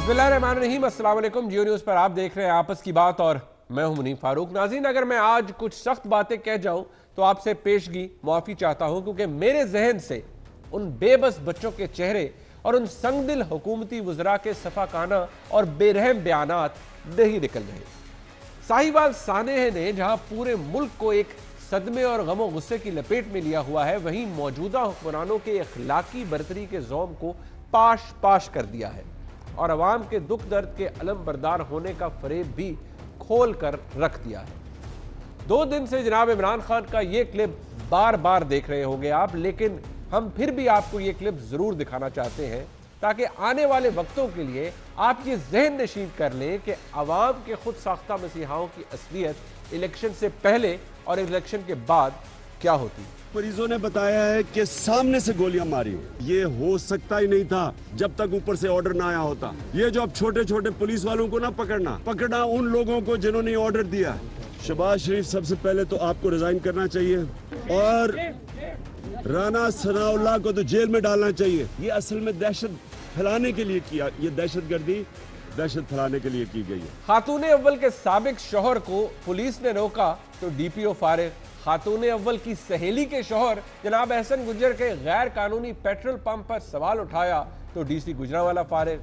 बिस्मिल्लाहिर्रहमानिर्रहीम, अस्सलाम वालेकुम। जियो न्यूज़ पर आप देख रहे हैं आपस की बात और मैं हूं मुनीफ फारूक। नाज़रीन, अगर मैं आज कुछ सख्त बातें कह जाऊं तो आपसे पेशगी माफ़ी चाहता हूं, क्योंकि मेरे जहन से उन बेबस बच्चों के चेहरे और उन संगदिल हुकूमती वज़रा के सफ़ाकाना और बेरहम बयानात नहीं निकल रहे। साहिवाल सानेह ने जहां पूरे मुल्क को एक सदमे और गमो गुस्से की लपेट में लिया हुआ है, वहीं मौजूदा हुक्मरानों के अखलाकी बरतरी के ज़ौम को पाश पाश कर दिया है और अवाम के दुख दर्द के अलम बरदार होने का फरेब भी खोल कर रख दिया है। 2 दिन से जनाब इमरान खान का ये क्लिप बार बार देख रहे होंगे आप, लेकिन हम फिर भी आपको ये क्लिप जरूर दिखाना चाहते हैं ताकि आने वाले वक्तों के लिए आप ये जहन नशीन कर लें कि अवाम के खुद साख्ता मसीहाओं की असलियत इलेक्शन से पहले और इलेक्शन के बाद क्या होती है। मरीजों ने बताया है कि सामने से गोलियां मारी। ये हो सकता ही नहीं था जब तक ऊपर से ऑर्डर ना आया होता। ये जो अब छोटे छोटे पुलिस वालों को ना पकड़ना उन लोगों को जिन्होंने ऑर्डर दिया। शहबाज शरीफ, सबसे पहले तो आपको रिजाइन करना चाहिए और राना सनाउल्लाह को तो जेल में डालना चाहिए। ये असल में दहशत फैलाने के लिए किया, ये दहशत फैलाने के लिए की गई है। खातून अव्वल के साबिक शौहर को पुलिस ने रोका तो डीपीओ फारिग। खातून अव्वल की सहेली के शौहर जनाब एहसन गुज्जर के गैर कानूनी पेट्रोल पंप पर सवाल उठाया तो डीसी गुजरांवाला फारिग।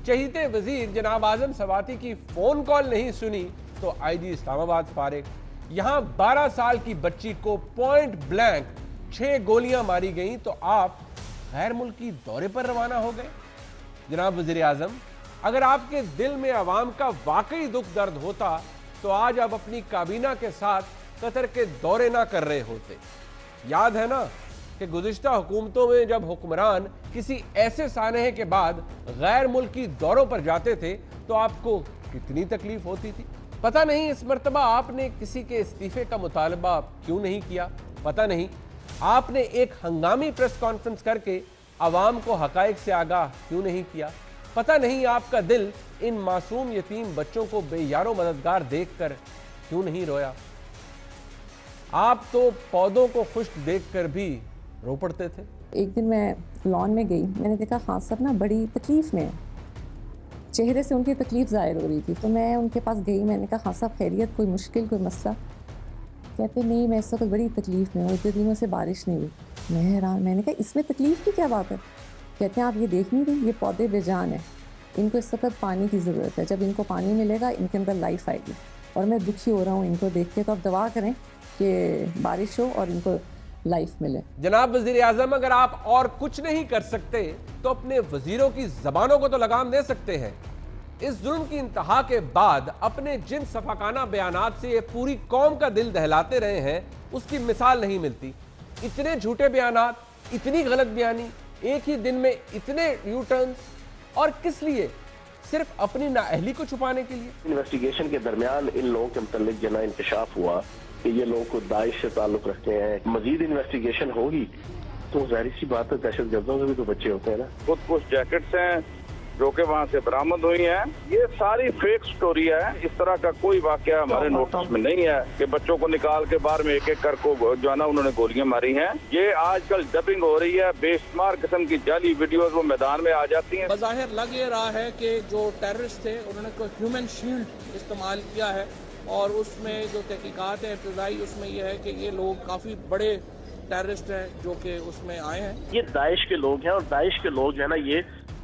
चहीते वजीर जनाब आजम सवाती की फोन कॉल नहीं सुनी तो आईजी इस्लामाबाद फारिग। यहां 12 साल की बच्ची को पॉइंट ब्लैंक 6 गोलियां मारी गई तो आप गैर मुल्की दौरे पर रवाना हो गए। जनाब वजीर आजम, अगर आपके दिल में अवाम का वाकई दुख दर्द होता तो आज आप अपनी काबीना के साथ कतर के दौरे ना कर रहे होते। याद है ना कि गुज़िश्ता हुकूमतों में जब हुक्मरान किसी ऐसे सानहे के बाद गैर मुल्की दौरों पर जाते थे तो आपको कितनी तकलीफ होती थी। पता नहीं इस मर्तबा आपने किसी के इस्तीफे का मुतालबा क्यों नहीं किया। पता नहीं आपने एक हंगामी प्रेस कॉन्फ्रेंस करके अवाम को हकायक से आगाह क्यों नहीं किया। पता नहीं आपका दिल इन मासूम यतीम बच्चों को बेयारो मददगार देखकर क्यों नहीं रोया। आप तो पौधों को खुश्क देखकर भी रो पड़ते थे। एक दिन मैं लॉन में गई, मैंने देखा खान साहब ना बड़ी तकलीफ में, चेहरे से उनकी तकलीफ जाहिर हो रही थी। तो मैं उनके पास गई, मैंने कहा खान साहब खैरियत, कोई मुश्किल, कोई मसला? कहते नहीं, मैं इस वक्त बड़ी तकलीफ में हूँ, इतने दिनों से बारिश नहीं हुई। मैं हैरान, मैंने कहा इसमें तकलीफ की क्या बात है? कहते हैं आप ये देख नहीं रही, ये पौधे बेजान है, इनको इस वक्त पानी की ज़रूरत है, जब इनको पानी मिलेगा इनके अंदर लाइफ आएगी। और मैं दुखी हो रहा हूँ इनको देख के, तो आप दुआ करें कि बारिश हो और इनको लाइफ मिले। जनाब वजीर आजम, अगर आप और कुछ नहीं कर सकते तो अपने वजीरों की जबानों को तो लगाम दे सकते हैं। इस जुल्म की इंतहा के बाद अपने जिन सफाकाना बयानात से ये पूरी कौम का दिल दहलाते रहे हैं उसकी मिसाल नहीं मिलती। इतने झूठे बयानात, इतनी गलत बयानी, एक ही दिन में इतने यू टर्न्स, और किस लिए? सिर्फ अपनी नाअहली को छुपाने के लिए। इन्वेस्टिगेशन के दरमियान इन लोगों के मुतालिक जना इंकशाफ हुआ कि ये लोग को दाइश से ताल्लुक रखते हैं। मजीद इन्वेस्टिगेशन होगी तो जाहिर सी बात है दहशत गर्दों के भी तो बच्चे होते हैं ना। कुछ जैकेट्स हैं जो कि वहाँ से बरामद हुई हैं। ये सारी फेक स्टोरी है। इस तरह का कोई वाकया हमारे नोटिस में नहीं है कि बच्चों को निकाल के बाहर में एक एक कर को जो है ना उन्होंने गोलियां मारी हैं। ये आजकल डबिंग हो रही है, बेशुमार किस्म की जाली वीडियोस वो मैदान में आ जाती हैं। बज़ाहिर लग ये रहा है कि जो टेररिस्ट थे उन्होंने कोई ह्यूमन शील्ड इस्तेमाल किया है और उसमें जो तहकीकात है इब्तदाई उसमें यह है कि ये लोग काफ़ी बड़े टेररिस्ट हैं जो कि उसमें आए हैं। ये दाइश के लोग हैं और दाइश के लोग जो है ना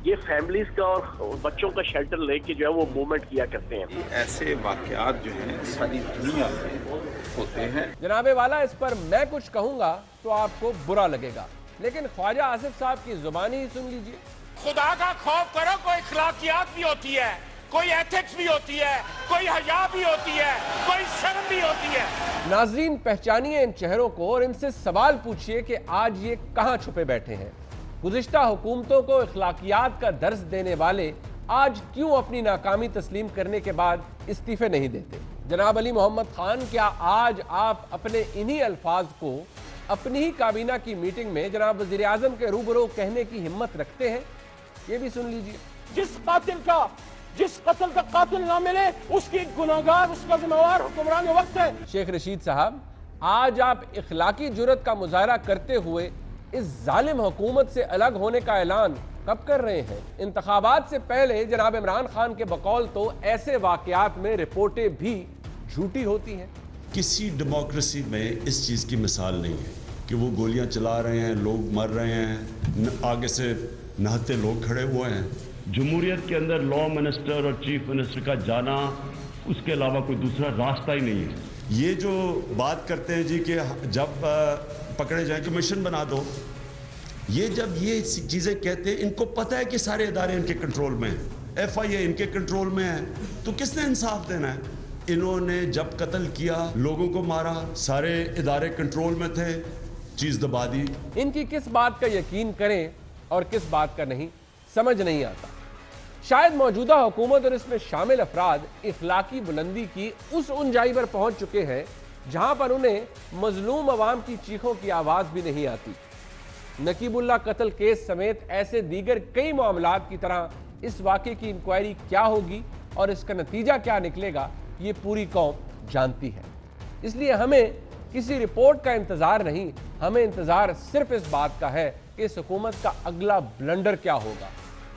ये फैमिलीज का और बच्चों का शेल्टर लेके जो है वो मूवमेंट किया करते हैं। ऐसे वाकयात जो हैं सारी दुनिया में होते हैं। जनाबे वाला, इस पर मैं कुछ कहूंगा तो आपको बुरा लगेगा, लेकिन ख्वाजा आसिफ साहब की जुबानी ही सुन लीजिए। खुदा का खौफ करो, कोई अखलाकियात भी होती है, कोई एथिक्स भी होती है, कोई हया भी होती है, कोई शर्म भी होती है। नाजरीन, पहचानिए इन चेहरों को और इनसे सवाल पूछिए कि आज ये कहां छुपे बैठे हैं। गुज़िश्ता हुकूमतों को अखलाकियात का दर्स देने वाले आज क्यों अपनी नाकामी तस्लीम करने के बाद इस्तीफे नहीं देते? जनाब अली मोहम्मद खान, क्या आज आप अपने इन्हीं अल्फाज को अपनी ही काबीना की मीटिंग में जनाब वज़ीर आज़म के रूबरू कहने की हिम्मत रखते हैं? ये भी सुन लीजिए। जिस कत्ल का कातिल ना मिले उसकी गुनाहगार, उसका जिम्मेवार हुक्मरान वक्त है। शेख रशीद साहब, आज आप इखलाकी जुर्रत का मुजाहरा करते हुए इस जालिम हुकूमत से अलग होने का ऐलान कब कर रहे हैं? इंतखाबात से पहले जनाब इमरान खान के बकौल तो ऐसे वाकयात में रिपोर्टें भी झूठी होती हैं। किसी डेमोक्रेसी में इस चीज़ की मिसाल नहीं है कि वो गोलियां चला रहे हैं, लोग मर रहे हैं, आगे से नहाते लोग खड़े हुए हैं। जमहूरियत के अंदर लॉ मिनिस्टर और चीफ मिनिस्टर का जाना, उसके अलावा कोई दूसरा रास्ता ही नहीं है। ये जो बात करते हैं जी कि जब पकड़े जाए कमीशन बना दो, ये जब ये चीज़ें कहते हैं, इनको पता है कि सारे इदारे इनके कंट्रोल में हैं, FIA इनके कंट्रोल में है, तो किसने इंसाफ देना है? इन्होंने जब कत्ल किया, लोगों को मारा, सारे इदारे कंट्रोल में थे, चीज़ दबा दी। इनकी किस बात का यकीन करें और किस बात का नहीं, समझ नहीं आता। शायद मौजूदा हुकूमत और इसमें शामिल अफराद इखलाकी बुलंदी की उस ऊंचाई पर पहुंच चुके हैं जहां पर उन्हें मजलूम अवाम की चीखों की आवाज भी नहीं आती। नकीबुल्ला कत्ल केस समेत ऐसे दीगर कई मामलात की तरह इस वाक़े की इंक्वायरी क्या होगी और इसका नतीजा क्या निकलेगा, ये पूरी कौम जानती है। इसलिए हमें किसी रिपोर्ट का इंतजार नहीं, हमें इंतजार सिर्फ इस बात का है कि इस हुकूमत का अगला ब्लंडर क्या होगा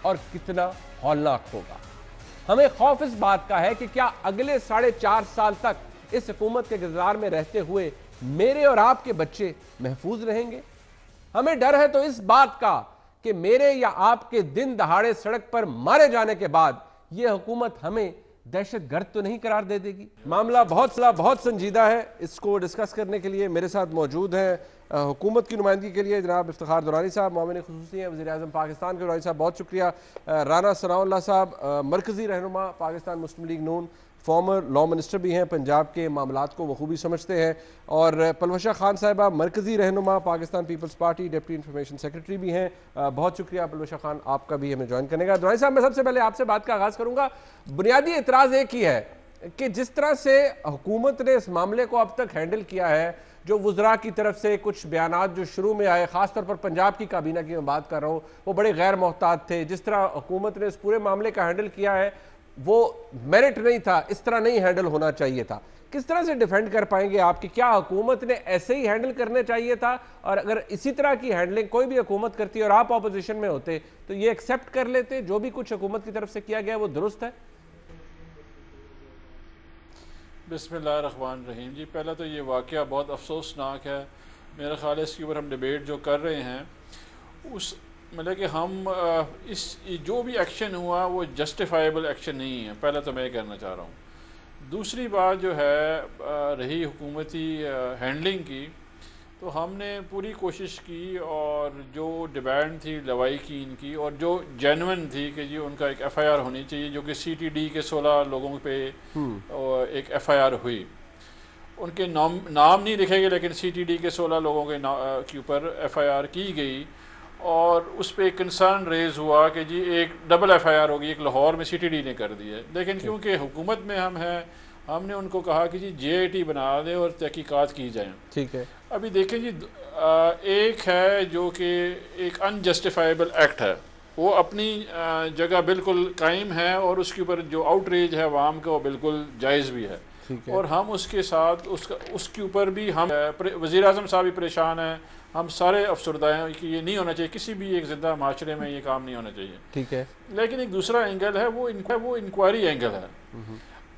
और कितना हौलनाक होगा। हमें खौफ इस बात का है कि क्या अगले 4.5 साल तक इस हुकूमत के इंतजार में रहते हुए मेरे और आपके बच्चे महफूज रहेंगे। हमें डर है तो इस बात का कि मेरे या आपके दिन दहाड़े सड़क पर मारे जाने के बाद यह हुकूमत हमें दहशतगर्द तो नहीं करार दे देगी। मामला बहुत संजीदा है। इसको डिस्कस करने के लिए मेरे साथ मौजूद हैं हुकूमत की नुमाइंदगी के लिए जनाब इफ्तिखार दुरानी साहब, मोमिन खुसूसी हैं वज़ीर आज़म पाकिस्तान के, दुरानी साहब बहुत शुक्रिया। राना सनाउल्लाह साहब मरकज़ी रहनुमा पाकिस्तान मुस्लिम लीग नून, फॉर्मर लॉ मिनिस्टर भी हैं, पंजाब के मामलात को बखूबी समझते हैं, और पलवशा खान साहिबा मरकज़ी रहनुमा Pakistan Peoples Party, deputy information secretary भी हैं। बहुत शुक्रिया पलवशा खान आपका भी हमें ज्वाइन करने का। दुरानी साहब, मैं सबसे पहले आपसे बात का आगाज़ करूँगा। बुनियादी एतराज़ एक ही है कि जिस तरह से हुकूमत ने इस मामले को अब तक हैंडल किया है, जो वुज़रा की तरफ से कुछ बयानात जो शुरू में आए, ख़ासतौर पर पंजाब की काबीना की मैं बात कर रहा हूँ, वो बड़े गैर मोहतात थे। जिस तरह हुकूमत ने इस पूरे मामले का हैंडल किया है वो मेरिट नहीं था, इस तरह नहीं हैंडल होना चाहिए था। किस तरह से डिफेंड कर पाएंगे आप कि क्या हुकूमत ने ऐसे ही हैंडल करने चाहिए था, और अगर इसी तरह की हैंडलिंग कोई भी हुकूमत करती और आप अपोजिशन में होते तो ये एक्सेप्ट कर लेते जो भी कुछ हुकूमत की तरफ से किया गया वो दुरुस्त है? बिस्मिल्लाहिर्रहमानिर्रहीम जी, पहला तो ये वाक़या बहुत अफसोसनाक है। मेरा ख़्याल है इसके ऊपर हम डिबेट जो कर रहे हैं उस मतलब कि हम इस जो भी एक्शन हुआ वो जस्टिफाइबल एक्शन नहीं है, पहले तो मैं कहना चाह रहा हूँ। दूसरी बात जो है रही हुकूमती हैंडलिंग की, तो हमने पूरी कोशिश की और जो डिमांड थी लवाई की इनकी, और जो जेन्युइन थी कि जी उनका एक FIR होनी चाहिए, जो कि CTD के 16 लोगों पे एक FIR हुई। उनके नाम नहीं लिखे गए, लेकिन CTD के 16 लोगों के ऊपर FIR की गई, और उस पर एक कंसर्न रेज हुआ कि जी एक डबल FIR होगी, एक लाहौर में CTD ने कर दी है। लेकिन क्योंकि हुकूमत में हम हैं, हमने उनको कहा कि जी JIT बना दें और तहकीकात की जाए। ठीक है। अभी देखें जी, एक है जो कि एक अनजस्टिफाइबल एक्ट है, वो अपनी जगह बिल्कुल कायम है, और उसके ऊपर जो आउटरीच है अवाम का वो बिल्कुल जायज़ भी है। और हम उसके साथ उसके ऊपर भी हम वज़ीर आज़म साहब भी परेशान हैं, हम सारे अफसरदा हैं कि ये नहीं होना चाहिए, किसी भी एक ज़िंदा माशरे में ये काम नहीं होना चाहिए। ठीक है। लेकिन एक दूसरा एंगल है, वो इंक्वायरी एंगल है।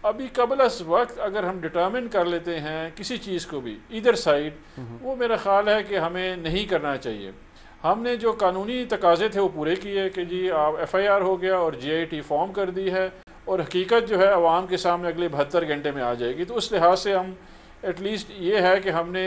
अभी कबल अस वक्त अगर हम डिटर्मिन कर लेते हैं किसी चीज़ को भी इधर साइड, वो मेरा ख्याल है कि हमें नहीं करना चाहिए। हमने जो कानूनी तकाजे थे वो पूरे किए कि जी आप FIR हो गया और JIT फॉर्म कर दी है, और हकीकत जो है आवाम के सामने अगले 72 घंटे में आ जाएगी। तो उस लिहाज से हम एटलीस्ट ये है कि हमने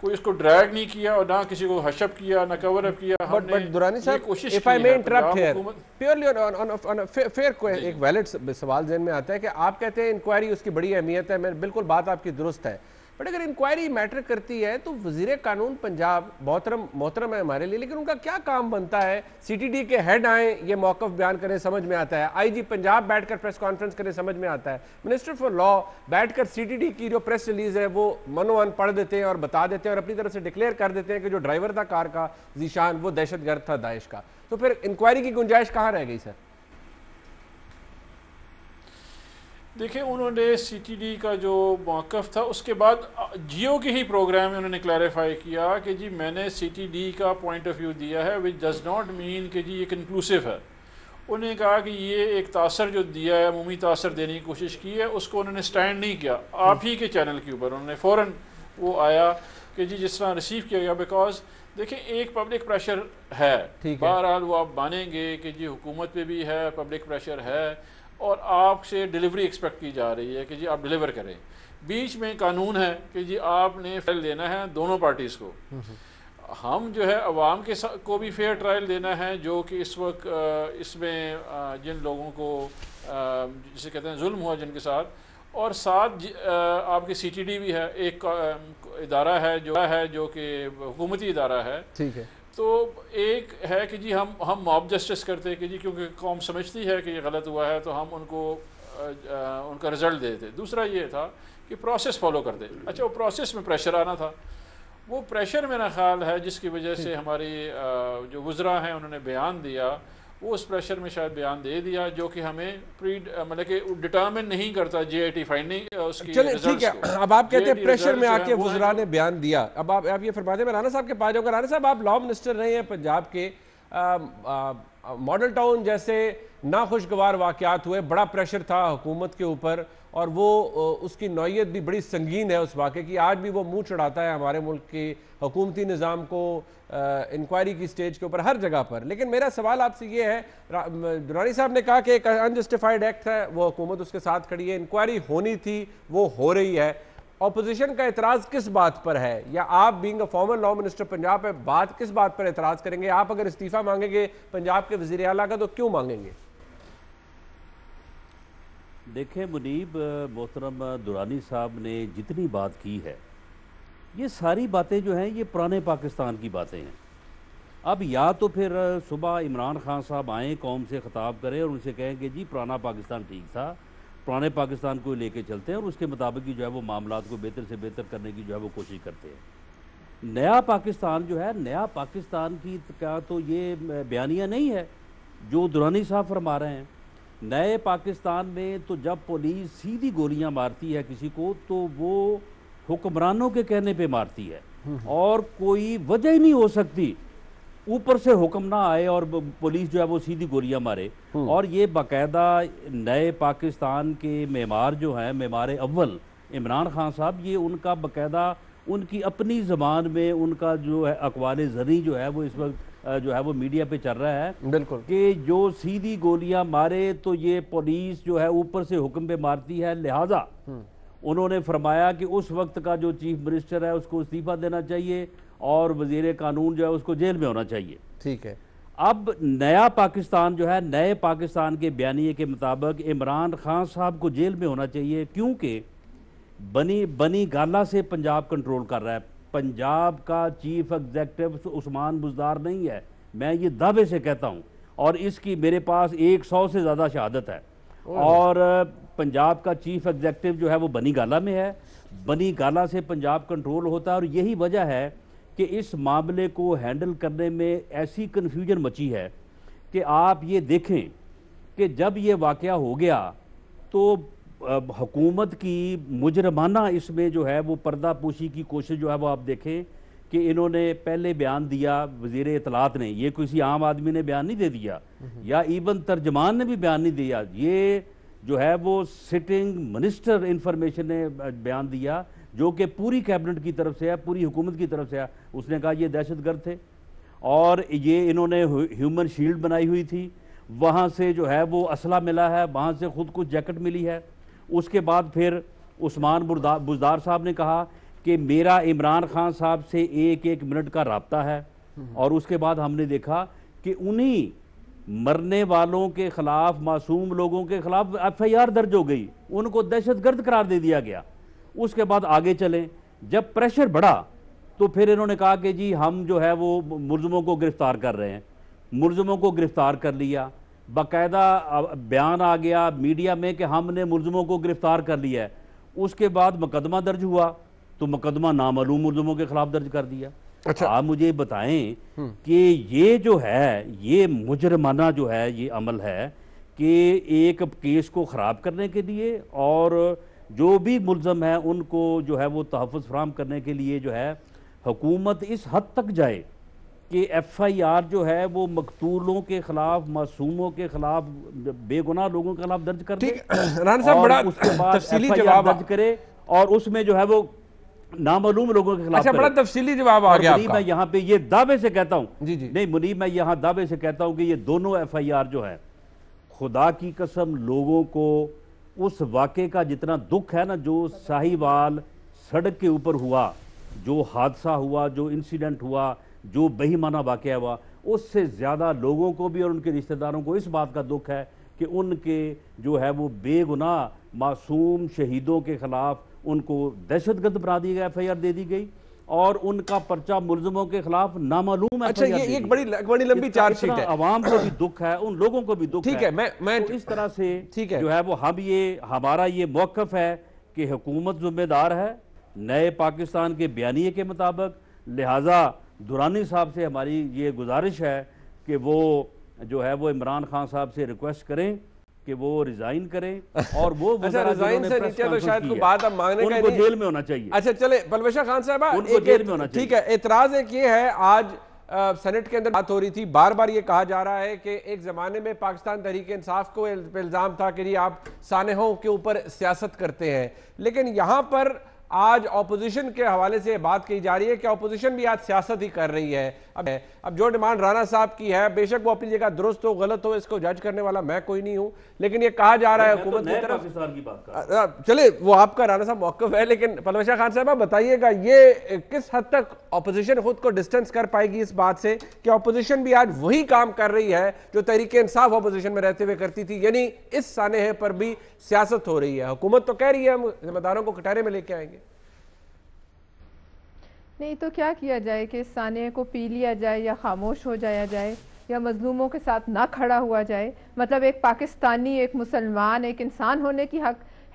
कोई इसको ड्रैग नहीं किया और ना किसी को हशप किया, ना कवर अप किया। हमने दुरानी साहब, कोशिश if I may interrupt here purely on fair, एक वैलिड सवाल ज़हन में आता है कि आप कहते हैं इंक्वायरी उसकी बड़ी अहमियत है, मैं बिल्कुल बात आपकी दुरुस्त है, बट अगर इंक्वायरी मैटर करती है तो वज़ीर कानून पंजाब मोहतरम है हमारे लिए, लेकिन उनका क्या काम बनता है? CTD के हेड आए, ये मौक़िफ़ बयान करें, समझ में आता है। IG पंजाब बैठकर प्रेस कॉन्फ्रेंस करें, समझ में आता है। मिनिस्टर फॉर लॉ बैठकर CTD की जो प्रेस रिलीज है वो मनोवन पढ़ देते हैं और बता देते हैं और अपनी तरफ से डिक्लेयर कर देते हैं कि जो ड्राइवर था कार का जीशान, वो दहशतगर्द था दाइश का। तो फिर इंक्वायरी की गुंजाइश कहाँ रह गई सर? देखिए, उन्होंने CTD का जो मौक़िफ़ था उसके बाद जियो के ही प्रोग्राम में उन्होंने क्लैरिफाई किया कि जी मैंने CTD का पॉइंट ऑफ व्यू दिया है, विच डज़ नॉट मीन कि जी ये कंक्लूसिव है। उन्होंने कहा कि ये एक तासर जो दिया है, अमूमी तासर देने की कोशिश की है, उसको उन्होंने स्टैंड नहीं किया। आप ही के चैनल के ऊपर उन्होंने फ़ौरन वो आया कि जी जिस तरह रिसीव किया गया, बिकॉज देखिए एक पब्लिक प्रेशर है, बहरहाल वो आप मानेंगे कि जी हुकूमत पे भी है, पब्लिक प्रेशर है और आपसे डिलीवरी एक्सपेक्ट की जा रही है कि जी आप डिलीवर करें। बीच में कानून है कि जी आपने फेल देना है दोनों पार्टीज़ को। हम जो है अवाम के को भी फेयर ट्रायल देना है, जो कि इस वक्त इसमें जिन लोगों को जिसे कहते हैं जुल्म हुआ जिनके साथ, और साथ आपकी CTD भी है, एक इदारा है जो कि हुकूमती इदारा है। ठीक है। तो एक है कि जी हम मॉब जस्टिस करते हैं कि जी क्योंकि कौम समझती है कि ये गलत हुआ है तो हम उनको उनका रिजल्ट देते। दूसरा ये था कि प्रोसेस फॉलो करते। अच्छा, वो प्रोसेस में प्रेशर आना था, वो प्रेशर मेरा ख्याल है जिसकी वजह से हमारी जो वुज़रा हैं उन्होंने बयान दिया, वो उस प्रेशर में शायद बयान दे दिया जो कि हमें मतलब कि डिटर्मिन नहीं करता JIT फाइंडिंग उसकी। चलिए ठीक है, अब आप कहते हैं प्रेशर में आके वुज़रा ने बयान दिया। अब आप ये फरमाते हैं, मैं राना साहब के पास जाऊँगा। राना साहब, आप लॉ मिनिस्टर रहे हैं पंजाब के, मॉडल टाउन जैसे नाखुशगवार वाक़यात हुए, बड़ा प्रेशर था हुकूमत के ऊपर और वो उसकी नौयत भी बड़ी संगीन है उस वाक़े की। आज भी वो मुंह चढ़ाता है हमारे मुल्क के हुकूमती निज़ाम को, इंक्वायरी की स्टेज के ऊपर, हर जगह पर। लेकिन मेरा सवाल आपसे ये है, दुरानी साहब ने कहा कि एक अनजस्टिफाइड एक्ट है, वो हुकूमत उसके साथ खड़ी है, इंक्वायरी होनी थी, वो हो रही है। ऑपोजिशन का एतराज़ किस बात पर है, या आप being a former law minister Punjab पे किस बात पर एतराज़ करेंगे? आप अगर इस्तीफ़ा मांगेंगे पंजाब के वज़ीर आला का तो क्यों मांगेंगे? देखें मुनीब, मोहतरम दुरानी साहब ने जितनी बात की है, ये सारी बातें जो हैं ये पुराने पाकिस्तान की बातें हैं। अब या तो फिर सुबह इमरान खान साहब आएँ, कौम से ख़िताब करें और उनसे कहें कि जी पुराना पाकिस्तान ठीक था, पुराने पाकिस्तान को लेके चलते हैं और उसके मुताबिक ही जो है वो मामलात को बेहतर से बेहतर करने की जो है वो कोशिश करते हैं। नया पाकिस्तान जो है, नया पाकिस्तान की क्या तो ये बयानिया नहीं है जो दुरानी साहब फरमा रहे हैं। नए पाकिस्तान में तो जब पुलिस सीधी गोलियां मारती है किसी को तो वो हुक्मरानों के कहने पे मारती है और कोई वजह ही नहीं हो सकती ऊपर से हुक्म ना आए और पुलिस जो है वो सीधी गोलियां मारे। और ये बाकायदा नए पाकिस्तान के मेमार जो हैं, मेमार अव्वल इमरान खान साहब, ये उनका बाकायदा उनकी अपनी ज़बान में उनका जो है अक़वाले ज़री जो है वो इस वक्त जो है वो मीडिया पे चल रहा है, बिल्कुल, कि जो सीधी गोलियां मारे तो ये पुलिस जो है ऊपर से हुक्म पे मारती है। लिहाजा उन्होंने फरमाया कि उस वक्त का जो चीफ मिनिस्टर है उसको इस्तीफा देना चाहिए और वजीर कानून जो है उसको जेल में होना चाहिए। ठीक है। अब नया पाकिस्तान जो है, नए पाकिस्तान के बयानिए के मुताबिक इमरान खान साहब को जेल में होना चाहिए, क्योंकि बनी गाला से पंजाब कंट्रोल कर रहा है। पंजाब का चीफ एग्जेक्टिव उस्मान बुज़दार नहीं है, मैं ये दावे से कहता हूँ, और इसकी मेरे पास 100 से ज़्यादा शहादत है। और पंजाब का चीफ एग्जेक्टिव जो है वो बनी गाला में है, बनी गाला से पंजाब कंट्रोल होता है। और यही वजह है कि इस मामले को हैंडल करने में ऐसी कन्फ्यूजन मची है कि आप ये देखें कि जब ये वाक़या हो गया तो हुकूमत की मुजरमाना इसमें जो है वो पर्दापोशी की कोशिश जो है वो आप देखें कि इन्होंने पहले बयान दिया, वज़ीर इत्तलात ने, ये किसी आम आदमी ने बयान नहीं दे दिया या इवन तर्जमान ने भी बयान नहीं दिया, ये जो है वो सिटिंग मिनिस्टर इंफॉर्मेशन ने बयान दिया जो कि पूरी कैबिनेट की तरफ से है, पूरी हुकूमत की तरफ से है। उसने कहा ये दहशतगर्द थे और ये इन्होंने ह्यूमन शील्ड बनाई हुई थी, वहाँ से जो है वो असला मिला है, वहाँ से खुद कुछ जैकेट मिली है। उसके बाद फिर उस्मान बुज़दार साहब ने कहा कि मेरा इमरान खान साहब से 1-1 मिनट का राब्ता है, और उसके बाद हमने देखा कि उन्हीं मरने वालों के खिलाफ, मासूम लोगों के खिलाफ FIR दर्ज हो गई, उनको दहशतगर्द करार दे दिया गया। उसके बाद आगे चलें, जब प्रेशर बढ़ा तो फिर इन्होंने कहा कि जी हम जो है वो मुलज़मों को गिरफ्तार कर रहे हैं। मुलज़मों को गिरफ्तार कर लिया, बाकायदा बयान आ गया मीडिया में कि हमने मुलज़मों को गिरफ्तार कर लिया है। उसके बाद मुकदमा दर्ज हुआ तो मुकदमा नामालूम मुलज़मों के खिलाफ दर्ज कर दिया। अच्छा, आप मुझे बताएं कि ये जो है ये मुजरमाना जो है ये अमल है कि एक केस को ख़राब करने के लिए और जो भी मुल्ज़म है उनको जो है वो तहफ़्फ़ुज़ फराहम करने के लिए जो है हुकूमत इस हद तक जाए कि FIR जो है वो मकतूलों के खिलाफ, मासूमों के खिलाफ, बेगुनाह लोगों के खिलाफ दर्ज कर दे। राना साहब बड़ा उसके बाद तफसीली FIR जवाब दर्ज करे और उसमें जो है वो नामालूम लोगों के खिलाफ। अच्छा, बड़ा तफसीली जवाब आ गया आपका। मैं यहाँ पे ये दावे से कहता हूँ, जी जी नहीं मुनीब, मैं यहाँ दावे से कहता हूँ कि ये दोनों FIR जो है, खुदा की कसम लोगों को उस वाक़े का जितना दुख है ना, जो साहिवाल सड़क के ऊपर हुआ, जो हादसा हुआ, जो इंसिडेंट हुआ, जो बेईमाना वाक़या हुआ, उससे ज़्यादा लोगों को भी और उनके रिश्तेदारों को इस बात का दुख है कि उनके जो है वो बेगुनाह मासूम शहीदों के खिलाफ उनको दहशतगर्द बना दी गई, FIR दे दी गई और उनका पर्चा मुल्ज़िमों के खिलाफ नामालूम। अच्छा, ये एक बड़ी लंबी चार्जशीट है। आवाम को भी दुख है, उन लोगों को भी दुख है। ठीक है, मैं तो इस तरह से ठीक है जो है वो हमारा ये मौक़िफ़ है कि हुकूमत ज़िम्मेदार है नए पाकिस्तान के बयानिए के मुताबिक। लिहाजा दुरानी साहब से हमारी ये गुजारिश है कि वो जो है वो इमरान खान साहब से रिक्वेस्ट करें कि वो रिजाइन करें और वो अच्छा, रिजाइन से नीचे तो शायद कोई बात अब मांगने का उनको जेल में होना चाहिए। अच्छा चले परवेशा खान साहब, उनको जेल में होना चाहिए। ठीक है, एतराज एक ये है, आज सेनेट के अंदर बात हो रही थी, बार बार ये कहा जा रहा है कि एक जमाने में पाकिस्तान तहरीक इंसाफ को इल्जाम था कि आप सानेहों के ऊपर सियासत करते हैं, लेकिन यहाँ पर आज ऑपोजिशन के हवाले से बात कही जा रही है कि ऑपोजिशन भी आज सियासत ही कर रही है। अब जो डिमांड राना साहब की है, बेशक वो अपनी जगह दुरुस्त हो गलत हो, इसको जज करने वाला मैं कोई नहीं हूं, लेकिन ये कहा जा रहा है हुकूमत की तरफ। पाकिस्तान की बात कर चले वो आपका राना साहब मौक़िफ़ है, लेकिन परवेशा खान साहब बताइएगा ये किस हद तक ऑपोजिशन खुद को डिस्टेंस कर पाएगी इस बात से कि ऑपोजिशन भी आज वही काम कर रही है जो तहरीक इंसाफ ऑपोजिशन में रहते हुए करती थी, यानी इस सानेहे पर भी सियासत हो रही है। हुकूमत तो कह रही है हम जिम्मेदारों को कटहरे में लेके आएंगे। नहीं तो क्या किया जाए कि इस साने को पी लिया जाए या खामोश हो जाया जाए या मजलूमों के साथ ना खड़ा हुआ जाए। मतलब एक पाकिस्तानी, एक मुसलमान, एक इंसान होने की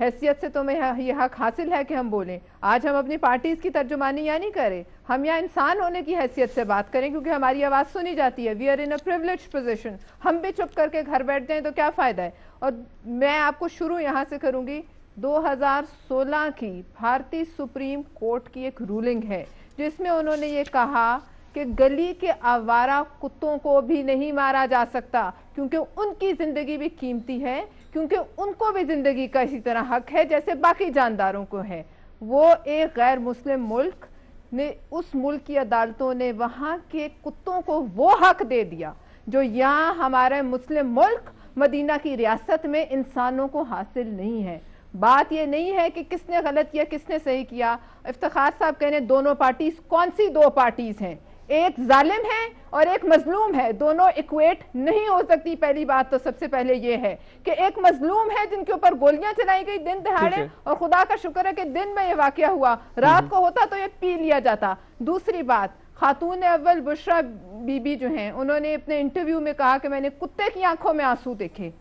हैसियत से तो मैं ये हक हासिल है कि हम बोलें। आज हम अपनी पार्टीज की तर्जुमानी या नहीं करें, हम यहाँ इंसान होने की हैसियत से बात करें क्योंकि हमारी आवाज़ सुनी जाती है। We are in a privileged position. हम भी चुप करके घर बैठ जाएं तो क्या फ़ायदा है। और मैं आपको शुरू यहाँ से करूँगी। 2016 की भारतीय सुप्रीम कोर्ट की एक रूलिंग है जिसमें उन्होंने ये कहा कि गली के आवारा कुत्तों को भी नहीं मारा जा सकता क्योंकि उनकी जिंदगी भी कीमती है, क्योंकि उनको भी जिंदगी का इसी तरह हक है जैसे बाकी जानदारों को है। वो एक गैर मुस्लिम मुल्क ने, उस मुल्क की अदालतों ने वहाँ के कुत्तों को वो हक दे दिया जो यहाँ हमारे मुस्लिम मुल्क मदीना की रियासत में इंसानों को हासिल नहीं है। बात ये नहीं है कि किसने गलत किया किसने सही किया। इफ्तिखार साहब कहने दोनों पार्टीज, कौन सी दो पार्टीज हैं? एक जालिम है और एक मजलूम है, दोनों इक्वेट नहीं हो सकती। पहली बात तो सबसे पहले ये है कि एक मजलूम है जिनके ऊपर गोलियां चलाई गई दिन दहाड़े, और खुदा का शुक्र है कि दिन में ये वाकया हुआ, रात को होता तो ये पी लिया जाता। दूसरी बात, खातून अव्वल बुशरा बीबी जो हैं, उन्होंने अपने इंटरव्यू में कहा कि मैंने कुत्ते की आंखों में आंसू देखे।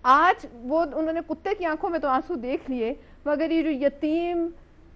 आज वो उन्होंने कुत्ते की आंखों में तो आंसू देख लिए, मगर ये जो यतीम,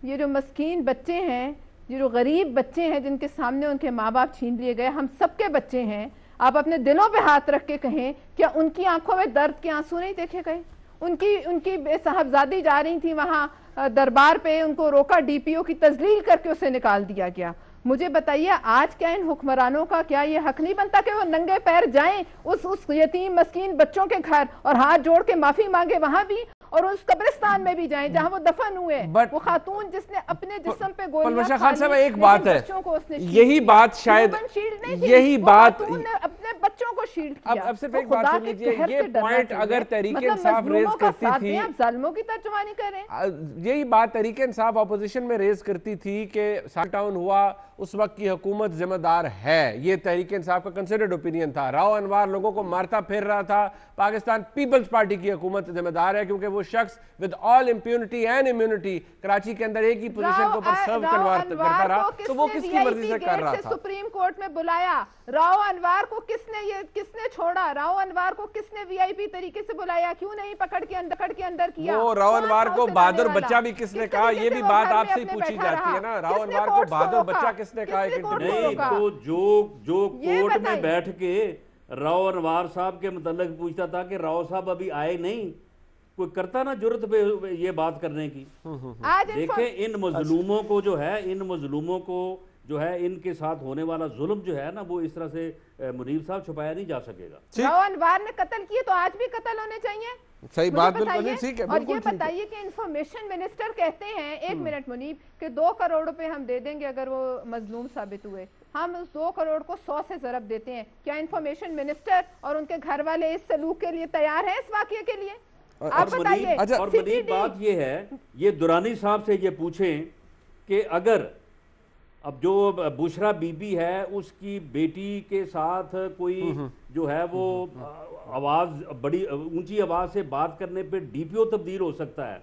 ये जो मस्कीन बच्चे हैं, ये जो गरीब बच्चे हैं जिनके सामने उनके माँ बाप छीन लिए गए, हम सबके बच्चे हैं। आप अपने दिलों पे हाथ रख के कहें, क्या उनकी आंखों में दर्द के आंसू नहीं देखे गए? उनकी साहबजादी जा रही थी वहाँ दरबार पे, उनको रोका, DPO की तजलील करके उसे निकाल दिया गया। मुझे बताइए आज क्या इन हुक्मरानों का क्या ये हक नहीं बनता कि वो नंगे पैर जाएं उस यतीम मस्कीन बच्चों के घर और हाथ जोड़ के माफी मांगे वहां भी, और उस कब्रिस्तान में भी जाएं जहां वो दफन हुए। वो खातून जिसने अपने जिस्म पे गोलियां खान साहब एक बात है, यही बात शायद यही बात अपने बच्चों को शील्ड किया। अब सिर्फ एक बात सुन लीजिए, ये पॉइंट अगर तहरीक इंसाफ रेज करती थी, आप जालिमों की तर्जुमानी करें। यही बात तहरीक इंसाफ ऑपोजिशन में रेज करती थी कि शाटडाउन हुआ, उस वक्त की हुकूमत जिम्मेदार है, ये तहरीक इंसाफ का कंसिडर्ड ओपिनियन था। राव अनवार लोगों को मारता फिर रहा था, पाकिस्तान पीपल्स पार्टी की हुकूमत जिम्मेदार है क्योंकि वो शख्स with all impunity and immunity Karachi के अंदर एक ही पोजीशन के ऊपर सर्व करता रहा, तो वो किसकी मर्जी से कर रहा था? सुप्रीम कोर्ट में बुलाया राव अनवार को, किसने छोड़ा? राव अनवार को किसने VIP तरीके से बुलाया? क्यों नहीं पकड़ के अंदर किया? वो राव अनवार को बहादुर बच्चा भी किसने कहा? ये भी बात आपसे पूछी जाती है ना, राव अनवार को बहादुर बच्चा किसने कहा? नहीं तो जो कोर्ट में बैठ के राव अनवार साहब के मतलब पूछता था कि राव साहब अभी आए नहीं, कोई करता ना जुर्रत पे ये बात करने की। देखें इन मजलूमों को जो है, इन मजलूमों को जो है, इनके साथ होने वाला जुल्म जो है ना, वो इस तरह से मुनीब साहब छुपाया नहीं जा सकेगा। राव अनवार ने कत्ल किए तो आज भी कत्ल होने चाहिए। सही बात, बिल्कुल ठीक है। और ये बताइए कि इंफॉर्मेशन मिनिस्टर कहते हैं, एक मिनट मुनीब, कि 2 करोड़ रुपए हम दे देंगे अगर वो मजलूम साबित हुए। हम उस 2 करोड़ को 100 से ज़रब देते हैं। क्या इंफॉर्मेशन मिनिस्टर और उनके घर वाले इस सलूक के लिए तैयार हैं, इस वाकये के लिए? आप बताइए। और मनीब बात ये है, ये दुरानी साहब से ये पूछें कि अगर अब जो बुशरा बीबी है उसकी बेटी के साथ कोई जो है वो आवाज बड़ी ऊंची आवाज से बात करने पे डीपीओ तब्दील हो सकता है,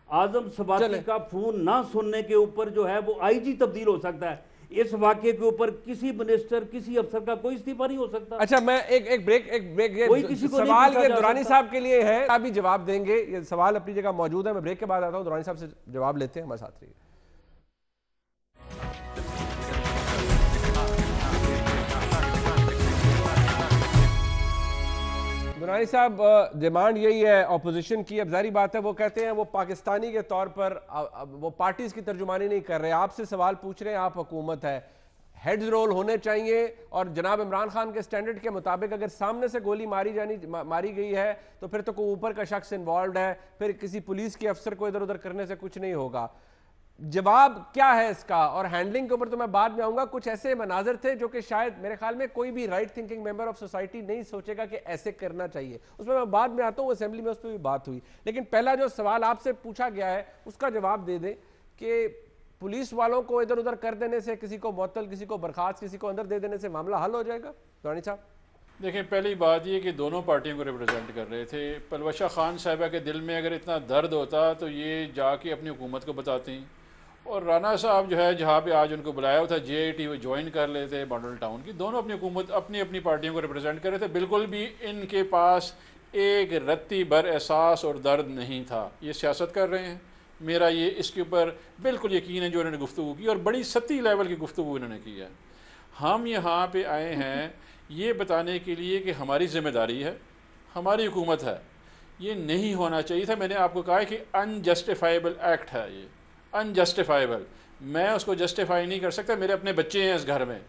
आजम सबाती का फोन ना सुनने के ऊपर जो है वो आईजी तब्दील हो सकता है। इस वाक्य के ऊपर किसी मिनिस्टर, किसी अफसर का कोई इस्तीफा नहीं हो सकता। अच्छा, मैं एक ब्रेक कोई किसी को सवाल ये दुरानी साहब के लिए है, अभी जवाब देंगे, ये सवाल अपनी जगह मौजूद है। मैं ब्रेक के बाद आता हूं, दुरानी साहब से जवाब लेते हैं, हमारे साथ रहिए। दुरानी साहब, डिमांड यही है ऑपोजिशन की। अब जारी बात है, वो कहते हैं वो पाकिस्तानी के तौर पर वो पार्टीज की तर्जुमानी नहीं कर रहे। आपसे सवाल पूछ रहे हैं, आप हुकूमत है, हेड्स रोल होने चाहिए, और जनाब इमरान खान के स्टैंडर्ड के मुताबिक अगर सामने से गोली मारी गई है तो फिर तो कोई ऊपर का शख्स इन्वॉल्व है, फिर किसी पुलिस के अफसर को इधर उधर करने से कुछ नहीं होगा। जवाब क्या है इसका? और हैंडलिंग के ऊपर तो मैं बाद में आऊंगा। कुछ ऐसे मनाजर थे जो कि शायद मेरे ख्याल में कोई भी right thinking member of society नहीं सोचेगा कि ऐसे करना चाहिए। उसमें मैं बाद में आता हूं, असेंबली में उस पर भी बात हुई। लेकिन पहला जो सवाल आपसे पूछा गया है उसका जवाब दे दें कि पुलिस वालों को इधर उधर कर देने से, किसी को मुअत्तल, किसी को बर्खास्त, किसी को अंदर दे देने से मामला हल हो जाएगा? दुरानी साहब देखें, पहली बात ये कि दोनों पार्टियों को रिप्रेजेंट कर रहे थे। पलवशा खान साहिबा के दिल में अगर इतना दर्द होता तो ये जाके अपनी हुकूमत को बताती, और राना साहब जो है जहाँ पे आज उनको बुलाया हुआ था JIT, वो ज्वाइन कर लेते मॉडल टाउन की। दोनों अपनी हुकूमत, अपनी अपनी पार्टियों को रिप्रेजेंट कर रहे थे। बिल्कुल भी इनके पास एक रत्ती भर एहसास और दर्द नहीं था। ये सियासत कर रहे हैं, मेरा ये इसके ऊपर बिल्कुल यकीन है जो इन्होंने गुफ्तगू की, और बड़ी सतही लेवल की गुफ्तगू इन्होंने की है। हम यहाँ पे आए हैं ये बताने के लिए कि हमारी जिम्मेदारी है, हमारी हुकूमत है, ये नहीं होना चाहिए था। मैंने आपको कहा कि अनजस्टिफाइबल एक्ट है, ये अनजस्टिफाइबल। मैं उसको जस्टिफाई नहीं कर सकता। मेरे अपने बच्चे हैं इस घर में,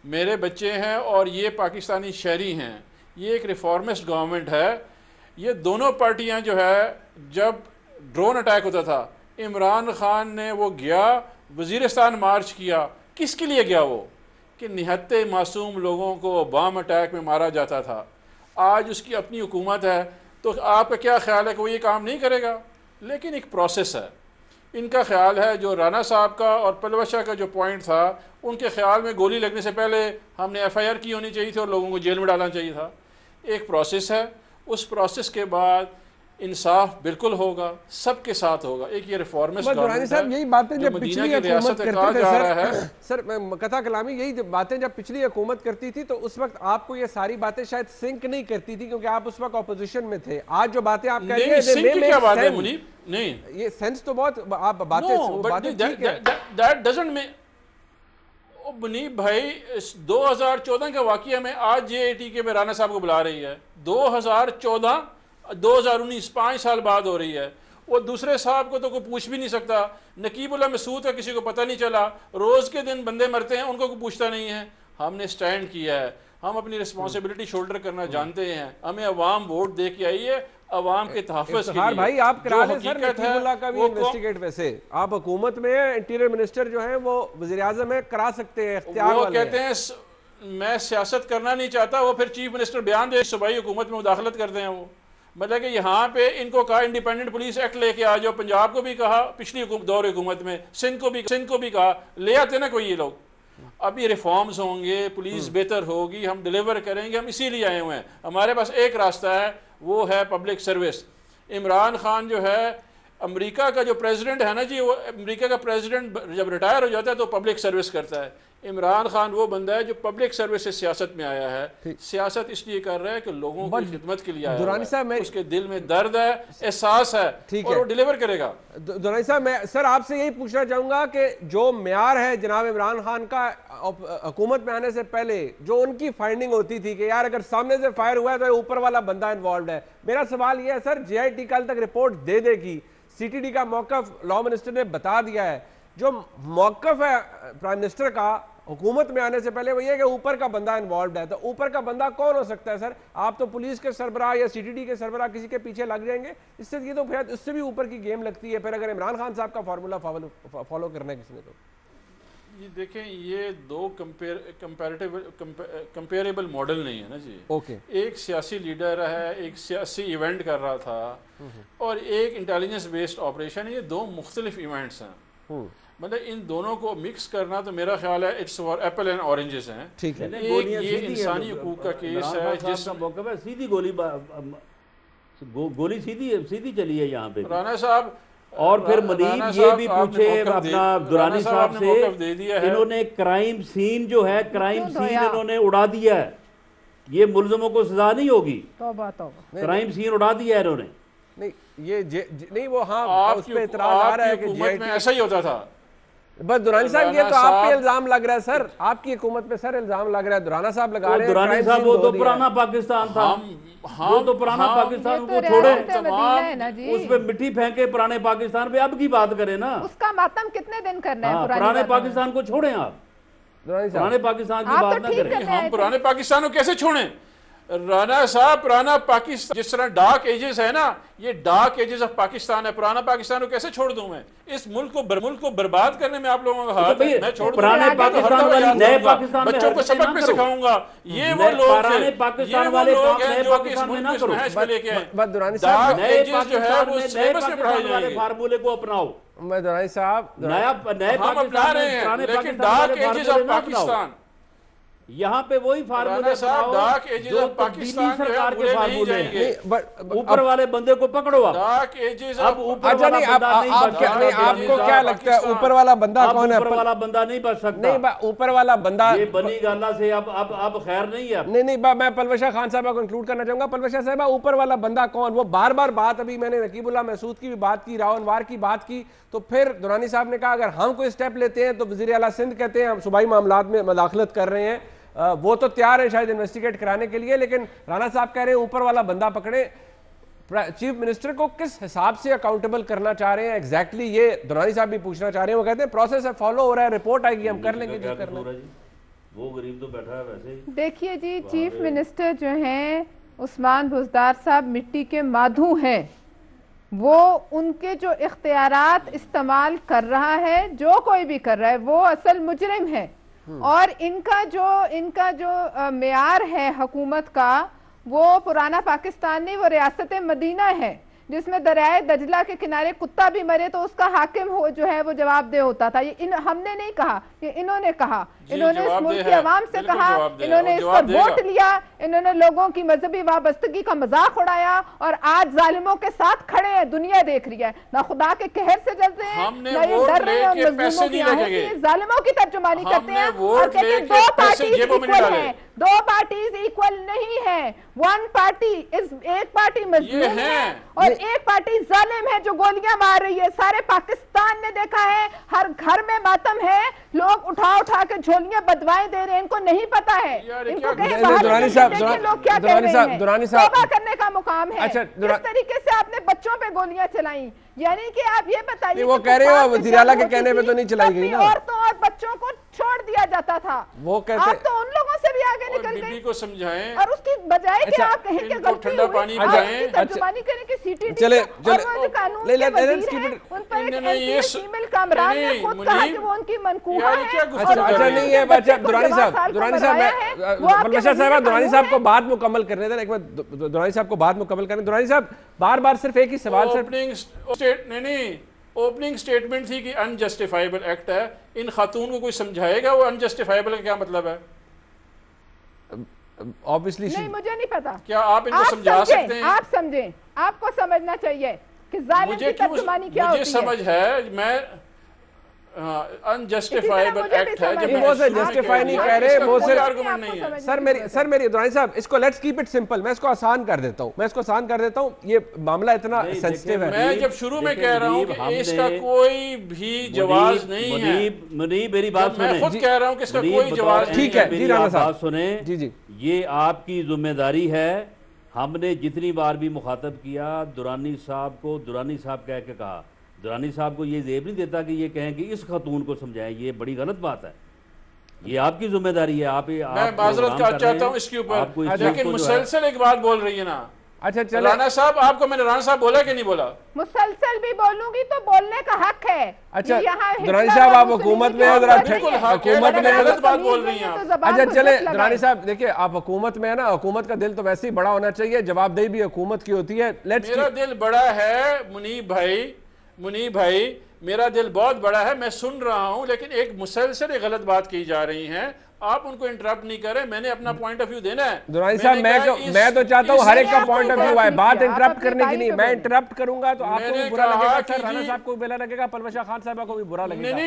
मेरे बच्चे हैं, और ये पाकिस्तानी शहरी हैं। ये एक रिफॉर्मिस्ट गवर्नमेंट है। ये दोनों पार्टियां जो है, जब ड्रोन अटैक होता था, इमरान खान ने वो गया वज़ीरिस्तान मार्च किया। किसके लिए गया वो? कि निहत्ते मासूम लोगों को बम अटैक में मारा जाता था। आज उसकी अपनी हुकूमत है, तो आपका क्या ख्याल है कि वो ये काम नहीं करेगा? लेकिन एक प्रोसेस है। इनका ख्याल है, जो राना साहब का और पलवशा का जो पॉइंट था, उनके ख्याल में गोली लगने से पहले हमने FIR की होनी चाहिए थी और लोगों को जेल में डालना चाहिए था। एक प्रोसेस है, उस प्रोसेस के बाद इंसाफ बिल्कुल होगा, सबके साथ होगा। एक ये रिफॉर्मिस्ट गवर्नमेंट है। यही बातें जब पिछली हुकूमत करती थी सर, कथा कलामी, यही बातें जब पिछली हुकूमत करती थी तो उस वक्त आपको ये सारी बातें शायद सिंक नहीं करती थी, क्योंकि आप उस वक्त ऑपोजिशन में थे। आज जो बातें आप कह रहे हैं, क्या बात है मुनीब? नहीं, ये सेंस तो बहुत आप बातें दैट डजंट मीन। मुनीब भाई, 2014 का वाकया में आज JIT के में राना साहब को बुला रही है। 2014 2019 5 साल बाद हो रही है। वो दूसरे साहब को तो कोई पूछ भी नहीं सकता। नकीबुल्लाह मसूद का किसी को पता नहीं चला। रोज़ के दिन बंदे मरते हैं, उनको कोई पूछता नहीं है। हमने स्टैंड किया है, हम अपनी रिस्पॉन्सिबिलिटी शोल्डर करना जानते हैं। हमें अवाम वोट दे के आई है, अवाम के तहफ़्फ़ुज़ के लिए। भाई आप करा लें सर, नकीबुल्लाह का भी इन्वेस्टिगेट। वैसे आप हुकूमत में है, इंटीरियर मिनिस्टर जो है वो वज़ीर-ए-आज़म है, करा सकते हैं, इख्तियार वाले हैं। कहते हैं मैं सियासत करना नहीं चाहता, वो फिर चीफ मिनिस्टर बयान दे, सूबाई हुकूमत में मुदाखलत करते हैं। वो मतलब कि यहाँ पे इनको कहा इंडिपेंडेंट पुलिस एक्ट लेके आ जाओ। पंजाब को भी कहा पिछली दौर हुकूमत में, सिंध को भी कहा, ले आते ना कोई ये लोग। अब ये रिफॉर्म्स होंगे, पुलिस बेहतर होगी, हम डिलीवर करेंगे। हम इसीलिए आए हुए हैं। हमारे पास एक रास्ता है, वो है पब्लिक सर्विस। इमरान खान जो है अमेरिका का जो प्रेसिडेंट है ना जी, वो अमेरिका का प्रेसिडेंट जब रिटायर हो जाता है तो पब्लिक सर्विस करता है। इमरान खान वो बंदा है जो पब्लिक सर्विस से सियासत में आया है। सियासत इसलिए कर रहा है कि लोगों की खिदमत के लिए आया दुरानी साहब, उसके दिल में दर्द है, एहसास है, और वो डिलीवर करेगा। दुरानी साहब, मैं सर आपसे यही पूछना चाहूंगा कि जो म्यार है जनाब इमरान खान का हुकूमत में आने से पहले, जो उनकी फाइंडिंग होती थी कि यार अगर सामने से फायर हुआ है तो ऊपर वाला बंदा इन्वॉल्व है। मेरा सवाल यह है सर, JIT कल तक रिपोर्ट दे देगी, CTD का मौकफ लॉ मिनिस्टर ने बता दिया है, जो मौकफ है प्राइम मिनिस्टर का हुकूमत में आने से पहले वही है कि ऊपर का बंदा इन्वॉल्व है। तो ऊपर का बंदा कौन हो सकता है सर? आप तो पुलिस के सरबराह या CTD के सरबराह किसी के पीछे लग जाएंगे, इससे ये तो फिर इससे भी ऊपर की गेम लगती है। फिर अगर इमरान खान साहब का फार्मूला फॉलो करना है किसी ने, तो ये देखें, ये दो कंपेरेबल मॉडल नहीं है ना जी। ओके, एक सियासी लीडर है, एक सियासी इवेंट कर रहा था, और एक इंटेलिजेंस बेस्ड ऑपरेशन। ये दो मुख्तलिफ इवेंट्स हैं। मतलब इन दोनों को मिक्स करना तो मेरा ख्याल है it's for Apple and oranges हैं। ठीक है, एक ये इंसानी हुकूक का केस है जिसका मौका है, सीधी गोली सीधी चली है यहाँ पे राना साहब। और फिर मजीद ये भी पूछे अपना दुरानी साहब से, इन्होंने क्राइम सीन जो है, क्राइम सीन इन्होंने उड़ा दिया है। ये मुलजमों को सजा नहीं होगी, क्राइम सीन उड़ा दिया है इन्होंने। नहीं ये नहीं, वो हाँ उस पे इतराज आ रहा है कि JIT में ऐसा ही होता था। बस दुरानी साहब, ये तो आप पे इल्जाम लग रहा है सर, आपकी हुकूमत पे सर इल्जाम लग रहा है। दुराना साहब लगा रहे हैं। दुरानी साहब वो तो पुराना पाकिस्तान था, वो तो पुराना पाकिस्तान को छोड़े, उस पे मिट्टी फेंके पुराने पाकिस्तान पे, अब की बात करें ना, उसका मातम कितने दिन करना है? पुराने पाकिस्तान को छोड़े आप, पुराने पाकिस्तान की बात ना करें। हम पुराने पाकिस्तान को कैसे छोड़ें राना साहब? पुराना पाकिस्तान जिस तरह डार्क एजेस है ना, ये डार्क एजेस ऑफ पाकिस्तान है। पुराना पाकिस्तान को कैसे छोड़ दूं मैं? इस मुल्क को बर्बाद करने में आप लोगों का हाथ है। मैं छोड़ पुराने पाकिस्तान वाली नए पाकिस्तान बच्चों को सबक भी सिखाऊंगा। ये वो लोग पुराने पाकिस्तान वाले हैं जो कि इस मुल्क को महज में लेके आए। डार्क एजेस जो है वो सिलेबस में पढ़ाए जाएंगे। फार्मूले को अपनाओ। मैं दुरानी साहब, नए हम अपना रहे हैं, लेकिन डार्क एजेस ऑफ पाकिस्तान, यहाँ पे वही फार्मूले डार्क एजेस ऑफ पाकिस्तान सरकार के फार्मूले हैं। ऊपर वाले बंदे को पकड़ो आप। डार्क एजेस अब ऊपर वाला बंदा नहीं बच सकता। आपको क्या लगता है ऊपर वाला बंदा कौन है? ऊपर वाला बंदा नहीं बच सकता। नहीं, ऊपर वाला बंदा ये बनी गाला से अब खैर नहीं है। नहीं, मैं पलवशा खान साहब को इंक्लूड करना चाहूंगा। पलवशा साहब, ऊपर वाला बंदा कौन? वो बार बार बात, अभी मैंने रकीबुल्लाह महसूद की भी बात की, राव अनवार की बात की, तो फिर दुरानी साहब ने कहा अगर हम कोई स्टेप लेते हैं तो वज़ीर आला सिंध कहते हैं हम सूबाई मामलात में मदाखलत कर रहे हैं। वो तो तैयार है शायद इन्वेस्टिगेट कराने के लिए, लेकिन राणा साहब कह रहे हैं ऊपर वाला बंदा पकड़े। चीफ मिनिस्टर को किस हिसाब से अकाउंटेबल करना चाह रहे हैं एग्जैक्टली, ये दुरानी साहब भी पूछना चाह रहे हैं। वो कहते हैं प्रोसेस है, फॉलो हो रहा है, रिपोर्ट आएगी, हम कर लेंगे जो करना है। वो गरीब तो बैठा है वैसे ही। देखिए जी, चीफ मिनिस्टर जो हैं उस्मान बुज़दार साहब मिट्टी के माधू हैं। वो उनके जो इख्तियारात इस्तेमाल कर रहा है, जो कोई भी कर रहा है, वो असल मुजरिम है। और इनका जो मेयार है हुकूमत का, वो पुराना पाकिस्तान नहीं, वो रियासत मदीना है, जिसमें दरियाए दजला के किनारे कुत्ता भी मरे तो उसका हाकिम हो जो है वो जवाबदेह होता था। ये हमने नहीं कहा, ये इन्होंने कहा। इन्होंने इस मुल्क की आवाम से कहा, इन्होंने इस पर वोट लिया, इन्होंने लोगों की मजहबी वाबस्तगी का मजाक उड़ाया, और आज जालिमों के साथ खड़े हैं, दुनिया देख रही है। ना खुदा के कहर से जलते हैं, ना ये डर रहे हैं मजलूमों की आहें की, जालिमों की तर्जुमानी करते हैं और कहते हैं दो पार्टीज इक्वल हैं। दो पार्टीज इक्वल नहीं है। वन पार्टी एक पार्टी मजलूम है और एक पार्टी जालिम है जो गोलियां मार रही है। सारे पाकिस्तान ने देखा है, हर घर में मातम है, लोग उठा के झोलियां बदवाएं दे रहे हैं, इनको नहीं पता है। इनको कहीं लोग क्या कह रहे हैं, तौबा करने का मुकाम है। किस तरीके से आपने बच्चों पे गोलियां चलाई, यानी कि आप ये बताइए, वो कह रहे हो वज़ीर आला के कहने पे तो नहीं चलाई गई ना, औरतों और बच्चों को छोड़ दिया जाता था। वो कहते आप तो उन लोगों से भी आगे निकल गए को समझाएं, और उसकी बजाय कि आप कहें कि गलती ठंडा पानी पिलाएं, तर्जुमानी करें कि CTD चले और वो जो कानून के वज़ीर हैं, उन पर एक फीमेल कामरान ने खुद कहा कि वो उनकी मनकूहा है। अच्छा नहीं है, अच्छा दुरानी साहब दुरानी साहब को बात मुकम्मल करने दें, एक बार दुरानी साहब को बात मुकम्मल करने। दुरानी साहब बार सिर्फ एक ही सवाल ओपनिंग स्टेटमेंट थी कि अनजस्टिफाइबल एक्ट है। इन खातून को कोई समझाएगा वो अनजस्टिफाइबल का क्या मतलब है? ऑब्वियसली नहीं, मुझे नहीं पता। क्या आप इनको समझा सकते हैं? आप समझें, आपको समझना चाहिए। कि जालिम की तर्जुमानी क्या होती है। मुझे समझ है, मैं अनजस्टिफाइबल एक्ट है जब वो सर जस्टिफाई नहीं कह रहे, वो कोई आर्गुमेंट नहीं है। सर मेरी दुरानी साहब, इसको लेट्स कीप इट सिंपल, मैं इसको आसान कर देता हूँ, ये मामला इतना सेंसिटिव है। मैं जब शुरू में कह रहा हूँ कि इसका कोई भी जवाब नहीं है, मुनीब मेरी बात सुने, मैं खुद कह रहा हूँ कि इसका कोई जवाब, ठीक है जी राणा साहब सुने जी, ये आपकी जिम्मेदारी है। हमने जितनी बार भी मुखातब किया दुरानी साहब को, दुरानी साहब कह के कहा, दुरानी साहब को ये जेब नहीं देता कि ये कहें कि इस खातून को समझाएं, ये बड़ी गलत बात है, ये आपकी जिम्मेदारी है। मैं माजरत का चाहता हूँ इसके ऊपर, लेकिन मुसलसल एक बात बोल रही है ना। अच्छा चलो राणा साहब, आपको मैंने राणा साहब बोला कि नहीं बोला? मुसलसल भी बोलूंगी तो बोलने का हक है। अच्छा दुरानी साहब, आप हुकूमत में हुकूमत में गलत बात बोल रही हैं आप। अच्छा चले दुरानी साहब, देखिए आप हुकूमत में है ना, हुकूमत का दिल तो वैसे ही बड़ा होना चाहिए, जवाबदेही भी हुकूमत की होती है। मेरा दिल बड़ा है मुनीब भाई, मेरा दिल बहुत बड़ा है, मैं सुन रहा हूं, लेकिन एक मुसलसल गलत बात की जा रही है, आप उनको इंटरप्ट नहीं करें। मैंने अपना पॉइंट ऑफ व्यू देना है। दुरानी साहब, मैं तो चाहता हूं हर एक का पॉइंट ऑफ व्यू है, बात इंटरप्ट करने की नहीं। मैं इंटरप्ट करूंगा तो आपको भी बुरा लगेगा, सर राणा साहब को बुरा लगेगा, पलवशा खान साहब को भी बुरा लगेगा।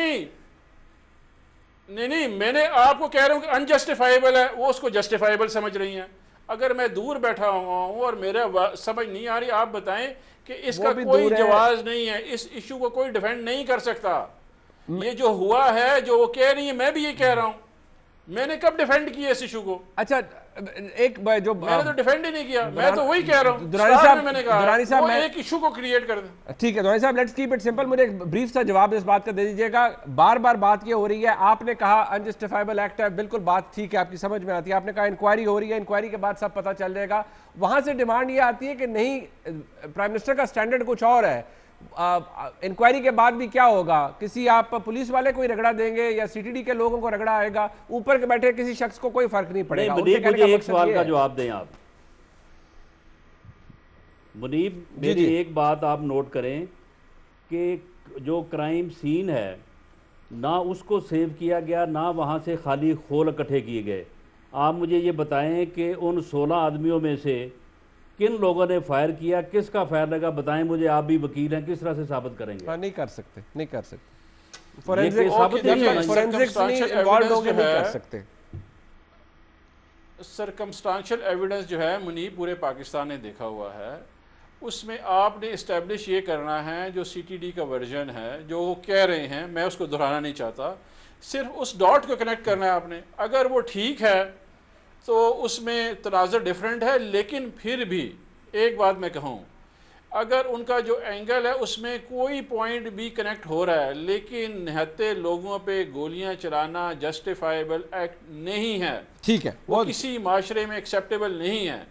नहीं, मैंने आपको कह रहा हूं कि अनजस्टिफाइबल है, वो उसको जस्टिफाइबल समझ रही हैं। अगर मैं दूर बैठा हुआ हूं और मेरा समझ नहीं आ रही, आप बताएं कि इसका कोई जवाब नहीं है, इस इशू को कोई डिफेंड नहीं कर सकता। ये जो हुआ है, जो वो कह रही है, मैं भी ये कह रहा हूं, मैंने कब डिफेंड किया इस इशू को? अच्छा एक जो मैंने तो डिफेंड ही नहीं किया, मैं तो वही कह रहा हूं। दुरानी साहब, मैंने कहा दुरानी साहब, वो एक इशू को क्रिएट कर दे। ठीक है दुरानी साहब, लेट्स कीप इट सिंपल। मुझे एक ब्रीफ सा जवाब इस बात का दे दीजिएगा। बार बार बात ये हो रही है, आपने कहा अनजस्टिफाइबल एक्ट है, बिल्कुल बात ठीक है, आपकी समझ में आती है। आपने कहा इंक्वायरी हो रही है, इंक्वायरी के बाद सब पता चल जाएगा। वहां से डिमांड ये आती है कि नहीं, प्राइम मिनिस्टर का स्टैंडर्ड कुछ और है, इंक्वायरी के बाद भी क्या होगा, किसी आप पुलिस वाले को ही रगड़ा देंगे या सीटीडी के लोगों को रगड़ा आएगा, ऊपर के बैठे किसी शख्स को कोई फर्क नहीं पड़ेगा। मुझे एक सवाल का जवाब दें आप मुनीब, मेरी एक बात आप नोट करें कि जो क्राइम सीन है ना उसको सेव किया गया, ना वहां से खाली खोल इकट्ठे किए गए। आप मुझे ये बताएं कि उन 16 आदमियों में से किन लोगों ने फायर किया, किसका फायर लगा, बताएं मुझे। आप भी वकील हैं, किस तरह से साबित करेंगे? नहीं कर सकते सर्कमस्टांशियल एविडेंस जो है मुनीब पूरे पाकिस्तान ने देखा हुआ है, उसमें आपने इस्टेब्लिश ये करना है, जो सीटीडी का वर्जन है, जो वो कह रहे हैं, मैं उसको दोहराना नहीं चाहता, सिर्फ उस डॉट को कनेक्ट करना है आपने। अगर वो ठीक है तो उसमें तनाज़ुर डिफरेंट है, लेकिन फिर भी एक बात मैं कहूँ, अगर उनका जो एंगल है उसमें कोई पॉइंट भी कनेक्ट हो रहा है, लेकिन निहत्ते लोगों पे गोलियां चलाना जस्टिफाइबल एक्ट नहीं है, ठीक है, वो किसी माशरे में एक्सेप्टेबल नहीं है।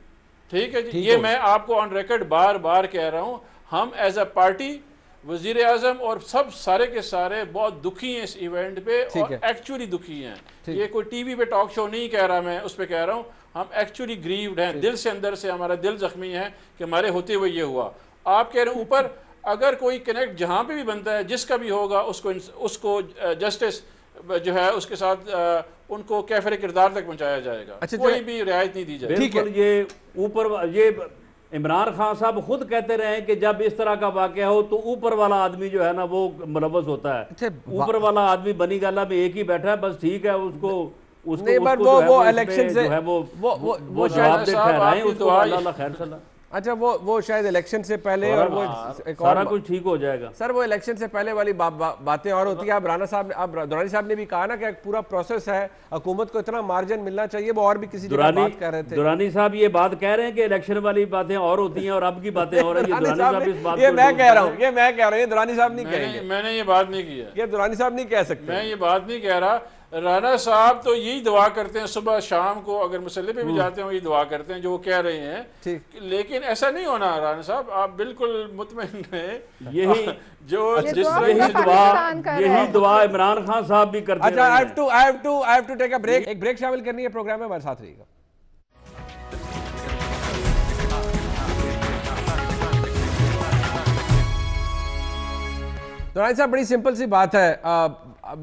ठीक है जी, ये मैं आपको ऑन रिकॉर्ड बार बार कह रहा हूँ। हम एज अ पार्टी, वजीर आजम और सब सारे के सारे बहुत दुखी हैं इस इवेंट पे, और एक्चुअली दुखी हैं। ये कोई टीवी पे टॉक शो नहीं कह रहा, मैं उस पर कह रहा हूँ, हम एक्चुअली ग्रीव्ड हैं, दिल से, अंदर से हमारा दिल जख्मी है कि हमारे होते हुए ये हुआ। आप कह रहे हैं ऊपर, अगर कोई कनेक्ट जहाँ पे भी बनता है, जिसका भी होगा, उसको जस्टिस जो है उसके साथ उनको कैफरे किरदार तक पहुँचाया जाएगा। अच्छा, कोई भी रियायत नहीं दी जाएगी। बिल्कुल, ये ऊपर ये इमरान खान साहब खुद कहते रहे कि जब इस तरह का वाकया हो तो ऊपर वाला आदमी जो है ना वो मुलव्वस होता है। ऊपर वाला आदमी बनी गाला में एक ही बैठा है, बस ठीक है, उसको वो इलेक्शन से वो जवाब दे ठहराएं उसको, अल्लाह खैर सलाह। अच्छा, वो शायद इलेक्शन से पहले और वो सारा कुछ ठीक हो जाएगा। सर वो इलेक्शन से पहले वाली बातें और होती है। आप राणा साहब, आप दुरानी साहब ने भी कहा ना कि एक पूरा प्रोसेस है, हुकूमत को इतना मार्जिन मिलना चाहिए, वो और भी किसी जगह बात कर रहे थे। दुरानी साहब ये बात कह रहे हैं कि इलेक्शन वाली बातें और होती हैं और अब की बातें और हैं। दुरानी साहब इस बात ये मैं कह रहा हूँ, ये दुरानी साहब नहीं कहेंगे। मैंने ये बात नहीं की है, ये दुरानी साहब नहीं कह सकते। मैं ये बात नहीं कह रहा। राणा साहब तो यही दुआ करते हैं सुबह शाम को, अगर मुसल्ले पे भी जाते हैं, ये दुआ करते हैं जो वो कह रहे हैं। लेकिन ऐसा नहीं होना राणा साहब, आप बिल्कुल मुतमईन रहें। यही जो यही दुआ इमरान खान साहब भी करते हैं। अच्छा, I have to take a break। एक ब्रेक शामिल करनी है प्रोग्राम में, हमारे साथ रहिएगा। तो साहब बड़ी सिंपल सी बात है,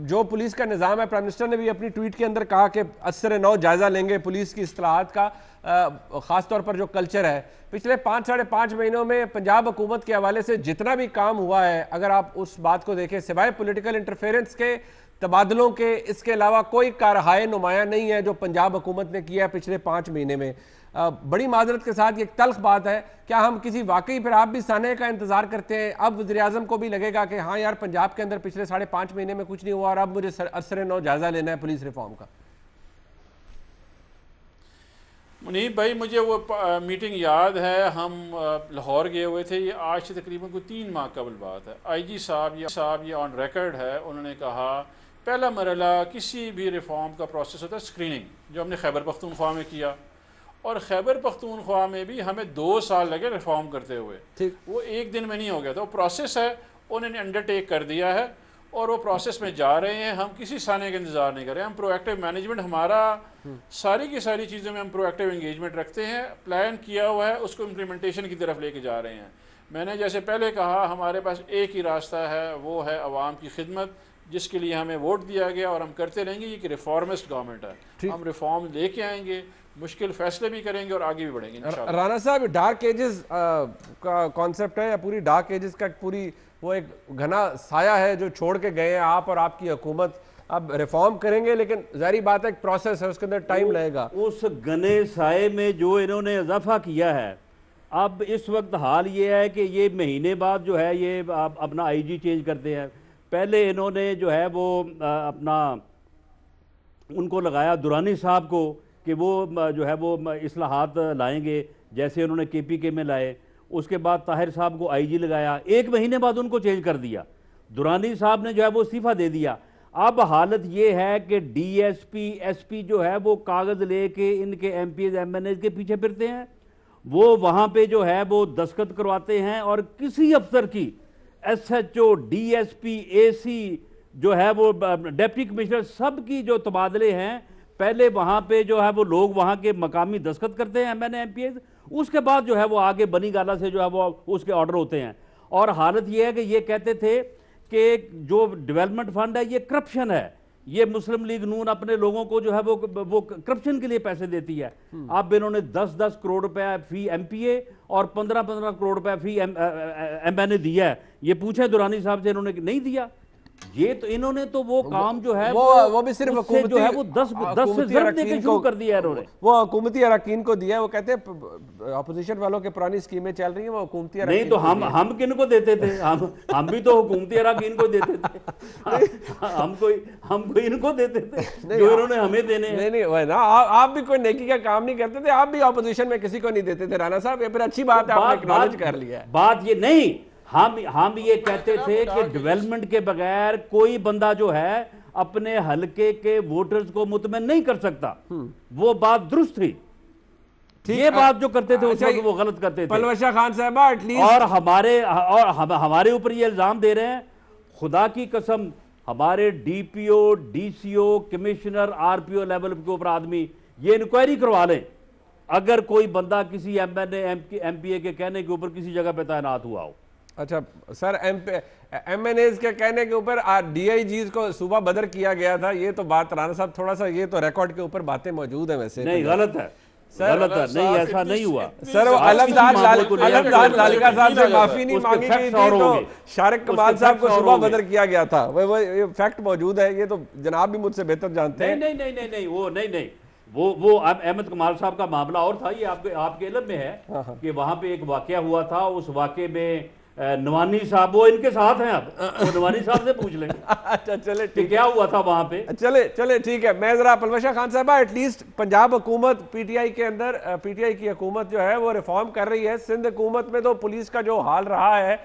जो पुलिस का निज़ाम है, प्राइम मिनिस्टर ने भी अपनी ट्वीट के अंदर कहा कि असर नौ जायजा लेंगे पुलिस की इस्लाहात का, ख़ास तौर पर जो कल्चर है। पिछले 5-5.5 महीनों में पंजाब हुकूमत के हवाले से जितना भी काम हुआ है, अगर आप उस बात को देखें, सिवाय पॉलिटिकल इंटरफेरेंस के, तबादलों के, इसके अलावा कोई कारहाय नुमाया नहीं है जो पंजाब हुकूमत ने किया है पिछले 5 महीने में। बड़ी माजरत के साथ एक तल्ख बात है, क्या हम किसी वाकई फिर आप भी साने का इंतजार करते हैं? अब वज़ीर-ए-आज़म को भी लगेगा कि हाँ यार पंजाब के अंदर पिछले 5.5 महीने में कुछ नहीं हुआ और अब मुझे असर नौ जायजा लेना है पुलिस रिफॉर्म का। मुनीब भाई, मुझे वो मीटिंग याद है, हम लाहौर गए हुए थे, ये आज से तकरीबन कोई 3 माह कबल बात है। IG साहब ये ऑन रिकॉर्ड है, उन्होंने कहा पहला मरला किसी भी रिफॉर्म का प्रोसेस होता है स्क्रीनिंग, जो हमने खैबर पख्तूनख्वा में किया, और खैबर पख्तूनख्वा में भी हमें 2 साल लगे रिफॉर्म करते हुए। वो एक दिन में नहीं हो गया था, वो प्रोसेस है, उन्होंने अंडरटेक कर दिया है और वो प्रोसेस में जा रहे हैं। हम किसी साने का इंतज़ार नहीं कर रहे, हम प्रोएक्टिव मैनेजमेंट, हमारा सारी की सारी चीज़ों में हम प्रोएक्टिव एंगेजमेंट रखते हैं, प्लान किया हुआ है, उसको इम्प्लीमेंटेशन की तरफ लेके जा रहे हैं। मैंने जैसे पहले कहा, हमारे पास एक ही रास्ता है, वो है अवाम की खिदमत, जिसके लिए हमें वोट दिया गया और हम करते रहेंगे। ये कि रिफॉर्मिस्ट गवर्नमेंट है, हम रिफॉर्म लेके आएंगे, मुश्किल फैसले भी करेंगे और आगे भी बढ़ेंगे इंशाअल्लाह। राना साहब, डार्क एजेस का कॉन्सेप्ट है, या पूरी डार्क एजेस का पूरी वो एक घना साया है जो छोड़ के गए हैं आप और आपकी हुकूमत? अब रिफॉर्म करेंगे, लेकिन जारी बात है एक प्रोसेस है, उसके अंदर टाइम लगेगा। उस घने साये में जो इन्होंने इजाफा किया है, अब इस वक्त हाल ये है कि ये महीने बाद जो है ये अपना IG चेंज करते हैं। पहले इन्होंने जो है वो अपना उनको लगाया दुरानी साहब को कि वो जो है वो इस्लाहात लाएंगे, जैसे उन्होंने KPK में लाए। उसके बाद ताहिर साहब को IG लगाया, 1 महीने बाद उनको चेंज कर दिया। दुरानी साहब ने जो है वो इस्तीफा दे दिया। अब हालत ये है कि DSP SP जो है वो कागज़ लेके इनके MPs MNAs के पीछे फिरते हैं, वो वहाँ पे जो है वो दस्तखत करवाते हैं, और किसी अफसर की SHO DSP AC जो है वो डिप्टी कमिश्नर, सब की जो तबादले हैं, पहले वहाँ पे जो है वो लोग वहाँ के मकामी दस्तखत करते हैं MNA MPs, उसके बाद जो है वो आगे बनी गाला से जो है वो उसके ऑर्डर होते हैं। और हालत ये है कि ये कहते थे कि जो डेवलपमेंट फंड है ये करप्शन है, ये मुस्लिम लीग नून अपने लोगों को जो है वो करप्शन के लिए पैसे देती है। अब इन्होंने 10-10 करोड़ रुपया फी MPA और 15-15 करोड़ रुपया फी MNA दिया है। ये पूछे दुरानी साहब से, इन्होंने नहीं दिया। ये तो इन्होंने तो वो काम जो है वो भी सिर्फ जो है वो 10 से ज़रूर देके शुरू कर दिया है इन्होंने, वो हुकूमती अरकान को दिया है। वो कहते हैं अपोजिशन वालों के पुरानी स्कीमें चल रही हैं, वो हुकूमती अरकान नहीं तो हम किन को देते थे? हम भी तो हुकूमती अरकान को देते थे, हम इनको देते थे जो इन्होंने हमें देने। नहीं ना, आप भी कोई नेकी का काम नहीं करते थे, आप भी अपोजिशन में किसी को नहीं देते थे राना साहब। ये फिर अच्छी बात है, आपने एक्नॉलेज कर लिया है। बात ये नहीं, हम ये कहते थे कि डेवलपमेंट के बगैर कोई बंदा जो है अपने हलके के वोटर्स को मुतमईन नहीं कर सकता। वो बात दुरुस्त थी, ये बात जो करते थे उसको वो गलत करते थे। पलवशा खान साहबा एटलीस्ट, और हमारे ऊपर ये इल्जाम दे रहे हैं, खुदा की कसम, हमारे DPO DCO commissioner RPO level के ऊपर आदमी ये इंक्वायरी करवा लें अगर कोई बंदा किसी MNA MPA के कहने के ऊपर किसी जगह पे तैनात हुआ हो। अच्छा सर, MNAs के कहने के ऊपर DIGs को सूबा बदर किया गया था, ये तो बात राना साहब थोड़ा सा, ये तो रिकॉर्ड के ऊपर बातें मौजूद है। वैसे नहीं, गलत है गलत है, नहीं ऐसा नहीं हुआ सर। वो अलमदाद लालिका साहब से माफी नहीं मांगी गई थी, तो शारिक कमाल साहब को सूबा बदर किया गया था, वो फैक्ट मौजूद है। ये तो जनाब भी मुझसे बेहतर जानते हैं। नहीं वो अहमद कमाल साहब का मामला और था, ये आपके इल्म में है कि वहां पे एक वाकया हुआ था। उस वाकये में नवानी साहब वो इनके साथ हैं, अब नवानी साहब से पूछ लेंगे। अच्छा चले ठीक, क्या हुआ था वहां पे। चले ठीक है। मैं जरा पलवशा खान साहबा, एटलीस्ट पंजाब हुकूमत PTI के अंदर, PTI की हुकूमत जो है वो रिफॉर्म कर रही है। सिंध हुकूमत में तो पुलिस का जो हाल रहा है,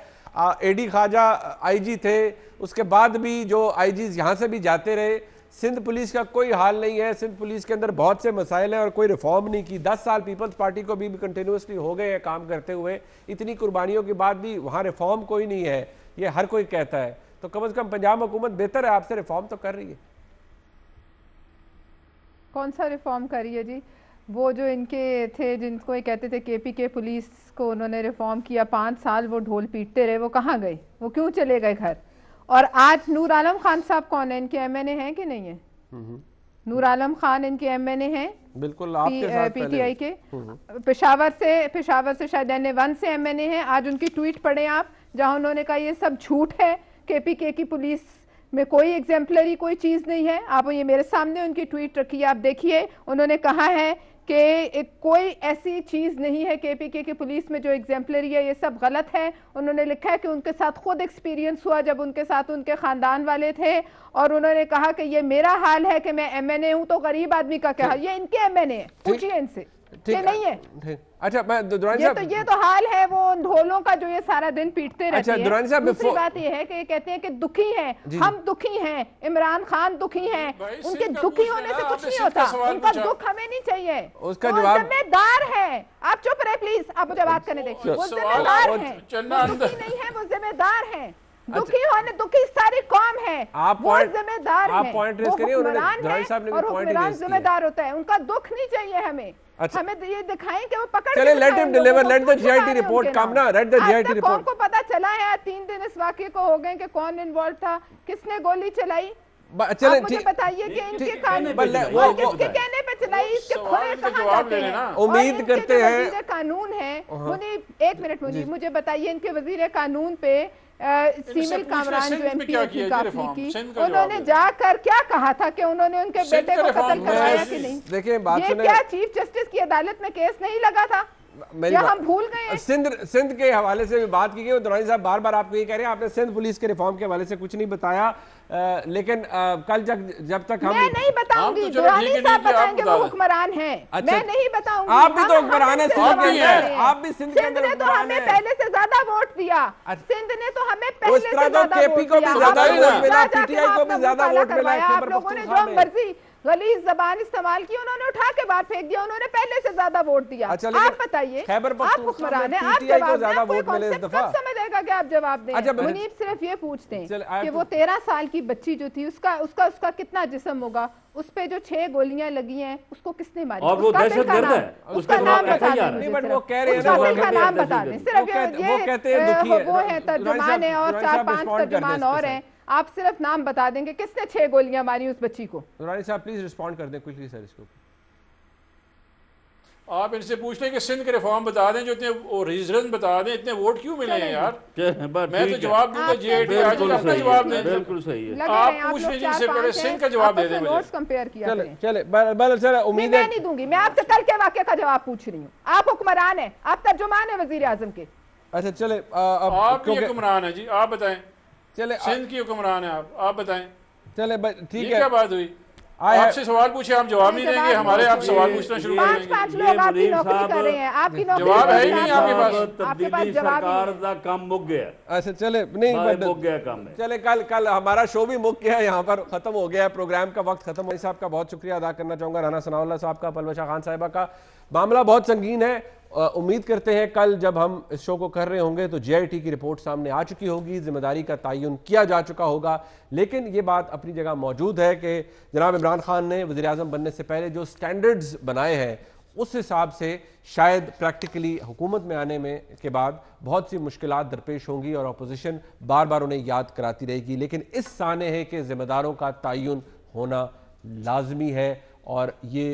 AD ख्वाजा IG थे, उसके बाद भी जो IGs यहाँ से भी जाते रहे, सिंध पुलिस का कोई हाल नहीं है। सिंध पुलिस के अंदर बहुत से मसाइल हैं और कोई रिफॉर्म नहीं की। 10 साल पीपल्स पार्टी को भी कंटिन्यूसली हो गए हैं काम करते हुए, इतनी कुर्बानियों के बाद भी वहाँ रिफॉर्म कोई नहीं है, ये हर कोई कहता है। तो कम से कम पंजाब हुकूमत बेहतर है आपसे, रिफॉर्म तो कर रही है। कौन सा रिफॉर्म कर रही है जी? वो जो इनके थे जिनको ये कहते थे KPK पुलिस को उन्होंने रिफॉर्म किया, 5 साल वो ढोल पीटते रहे, वो कहाँ गए? वो क्यों चले गए घर? और आज नूर आलम खान साहब कौन है, इनके एमएनए हैं कि नहीं है? नूर आलम खान इनके एमएनए हैं, बिल्कुल आपके साथ पीटीआई के, पेशावर से शायद NA1 से एमएनए हैं। आज उनकी ट्वीट पढ़े आप, जहां उन्होंने कहा ये सब झूठ है, KPK की पुलिस में कोई एग्जाम्पलरी कोई चीज नहीं है। आप ये मेरे सामने उनकी ट्वीट रखी है, आप देखिए। उन्होंने कहा है कि कोई ऐसी चीज नहीं है KPK की पुलिस में जो एग्जाम्पलरी है, ये सब गलत है। उन्होंने लिखा है कि उनके साथ खुद एक्सपीरियंस हुआ जब उनके साथ उनके खानदान वाले थे, और उन्होंने कहा कि ये मेरा हाल है कि मैं MNA हूं तो गरीब आदमी का क्या हाल। ये इनके MNA है, पूछिए इनसे, ये नहीं है। अच्छा, मैं दुरानी साहब, ये तो हाल है वो ढोलों का जो ये सारा दिन पीटते रहते हैं। दुरानी साहब, दूसरी बात ये है कि कहते हैं कि दुखी हैं, हम दुखी हैं, इमरान खान दुखी हैं। उनके दुखी होने से कुछ नहीं होता, उनका दुख हमें नहीं चाहिए। उसका जवाब जिम्मेदार है। आप चुप रहे प्लीज, आप मुझे बात करने देखिए। वो जिम्मेदार है, दुखी नहीं है, वो जिम्मेदार है। दुखी होने, दुखी सारी कौम है, वो जिम्मेदार है, वो हुक्मरान जिम्मेदार होता है। उनका दुख नहीं चाहिए हमें। अच्छा। हमें ये दिखाएं कि वो पकड़ चले, let him deliver, let the GIT report come ना, लेट द GIT रिपोर्ट। को पता चला है 3 दिन इस वाकये को हो गए कि कौन इन्वॉल्व था, किसने गोली चलाई। चले, मुझे बताइए कि इनके किसके कहने पे चलाई, इसके खुले कहां जाते हैं। उम्मीद करते हैं वजीर कानून है, एक मिनट मुझे बताइए, इनके वजीर कानून पे सीमिल कामरान जो MP की काफी की, उन्होंने जाकर क्या कहा था कि उन्होंने उनके बेटे को कत्ल करवाया कि नहीं। देखिए बात सुने, क्या चीफ जस्टिस की अदालत में केस नहीं लगा था, या हम भूल गए? सिंध के हवाले से भी बात की गई। दुरानी साहब बार बार आपको ये कह रहे हैं, आपने सिंध पुलिस के रिफॉर्म के हवाले से कुछ नहीं बताया, लेकिन कल जब तक हम मैं नहीं बताऊंगी, दुरानी साहब बताएंगे वो हुक्मरान हैं। अच्छा, मैं नहीं बताऊंगी। आप भी तो हुक्मरान हैं, आप भी सिंध के अंदर ने तो हमें पहले से ज्यादा वोट दिया, सिंध ने तो हमें पहले से ज्यादा वोट KP को भी ज्यादा वोट मिला, PTI को भी ज्यादा वोट मिला। आप लोगों ने जो मर्जी गलीज जबान इस्तेमाल की, उन्होंने उठा के बात फेंक दिया, उन्होंने पहले से ज्यादा वोट दिया। आप बताइए, आप हुक्मरान हैं, आप जवाब दें, कोई कॉन्सेप्ट कब समझेगा कि आप जवाब दें। मुनीब सिर्फ ये पूछते हैं कि वो 13 साल की बच्ची जो थी, उसका कितना जिस्म होगा, उस पे जो 6 गोलियां लगी हैं, उसको किसने मारी? और वो दहशतगर्द है, उसका नाम बता दें, वो कह रहे हैं नाम बता दें। सिर्फ ये वो है तर्जुमान है और 4-5 तर्जुमान और हैं, आप सिर्फ नाम बता देंगे किसने 6 गोलियां मारी उस बच्ची को। रानी साहब प्लीज रिस्पॉन्ड कर दें क्विकली सर इसको। आप इनसे पूछ लें कि सिंध के रिफॉर्म बता दें, जो इतने रीजन बता दें, इतने वोट क्यों मिले हैं यार। मैं तो जवाब दूंगा GIT अपना जवाब दें। बिल्कुल सही है, आप पूछ लीजिए इनसे पहले सिंध का जवाब दे दें। नोट्स कंपेयर किया। चले, उम्मीद है मैं नहीं दूंगी, मैं आपसे कल के वाकये का जवाब पूछ रही हूँ। आप हुक्मरान है, आप तर्जुमान है वजीर आजम के। अच्छा चले, आप भी हुक्मरान है जी, आप बताएं। चले, सिंध की हुक्मरान है आप बताएं। चले ठीक है, क्या बात हुई? आपसे सवाल पूछे, हम जवाब नहीं देंगे, हमारे आप सवाल पूछना शुरू कर देंगे। 5 लोग आपकी नौकरी कर रहे हैं, आपकी नौकरी जवाब है ही नहीं आपके पास। तब्दीली सरकार दा काम मुक गया। अच्छा चले, नहीं मुक गया काम है। चले, कल हमारा शो भी मुक गया, यहाँ पर खत्म हो गया, प्रोग्राम का वक्त खत्म हो। साहब का बहुत शुक्रिया अदा करना चाहूंगा, राना सनाउल्लाह साहब का, पलवशा खान साहिबा का। मामला बहुत संगीन है। उम्मीद करते हैं कल जब हम इस शो को कर रहे होंगे तो GIT की रिपोर्ट सामने आ चुकी होगी, जिम्मेदारी का तयन किया जा चुका होगा। लेकिन ये बात अपनी जगह मौजूद है कि जनाब इमरान खान ने वज़ीर आज़म बनने से पहले जो स्टैंडर्ड्स बनाए हैं, उस हिसाब से शायद प्रैक्टिकली हुकूमत में आने में के बाद बहुत सी मुश्किलात दरपेश होंगी और अपोजिशन बार बार उन्हें याद कराती रहेगी। लेकिन इस साने है कि जिम्मेदारों का तयन होना लाजमी है, और ये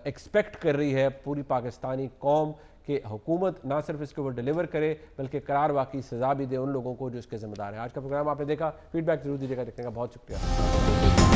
एक्सपेक्ट कर रही है पूरी पाकिस्तानी कौम कि हुकूमत ना सिर्फ इसके ऊपर डिलीवर करे बल्कि करार वाकई सजा भी दे उन लोगों को जो इसके जिम्मेदार हैं। आज का प्रोग्राम आपने देखा, फीडबैक जरूर दीजिएगा। देखने का बहुत शुक्रिया।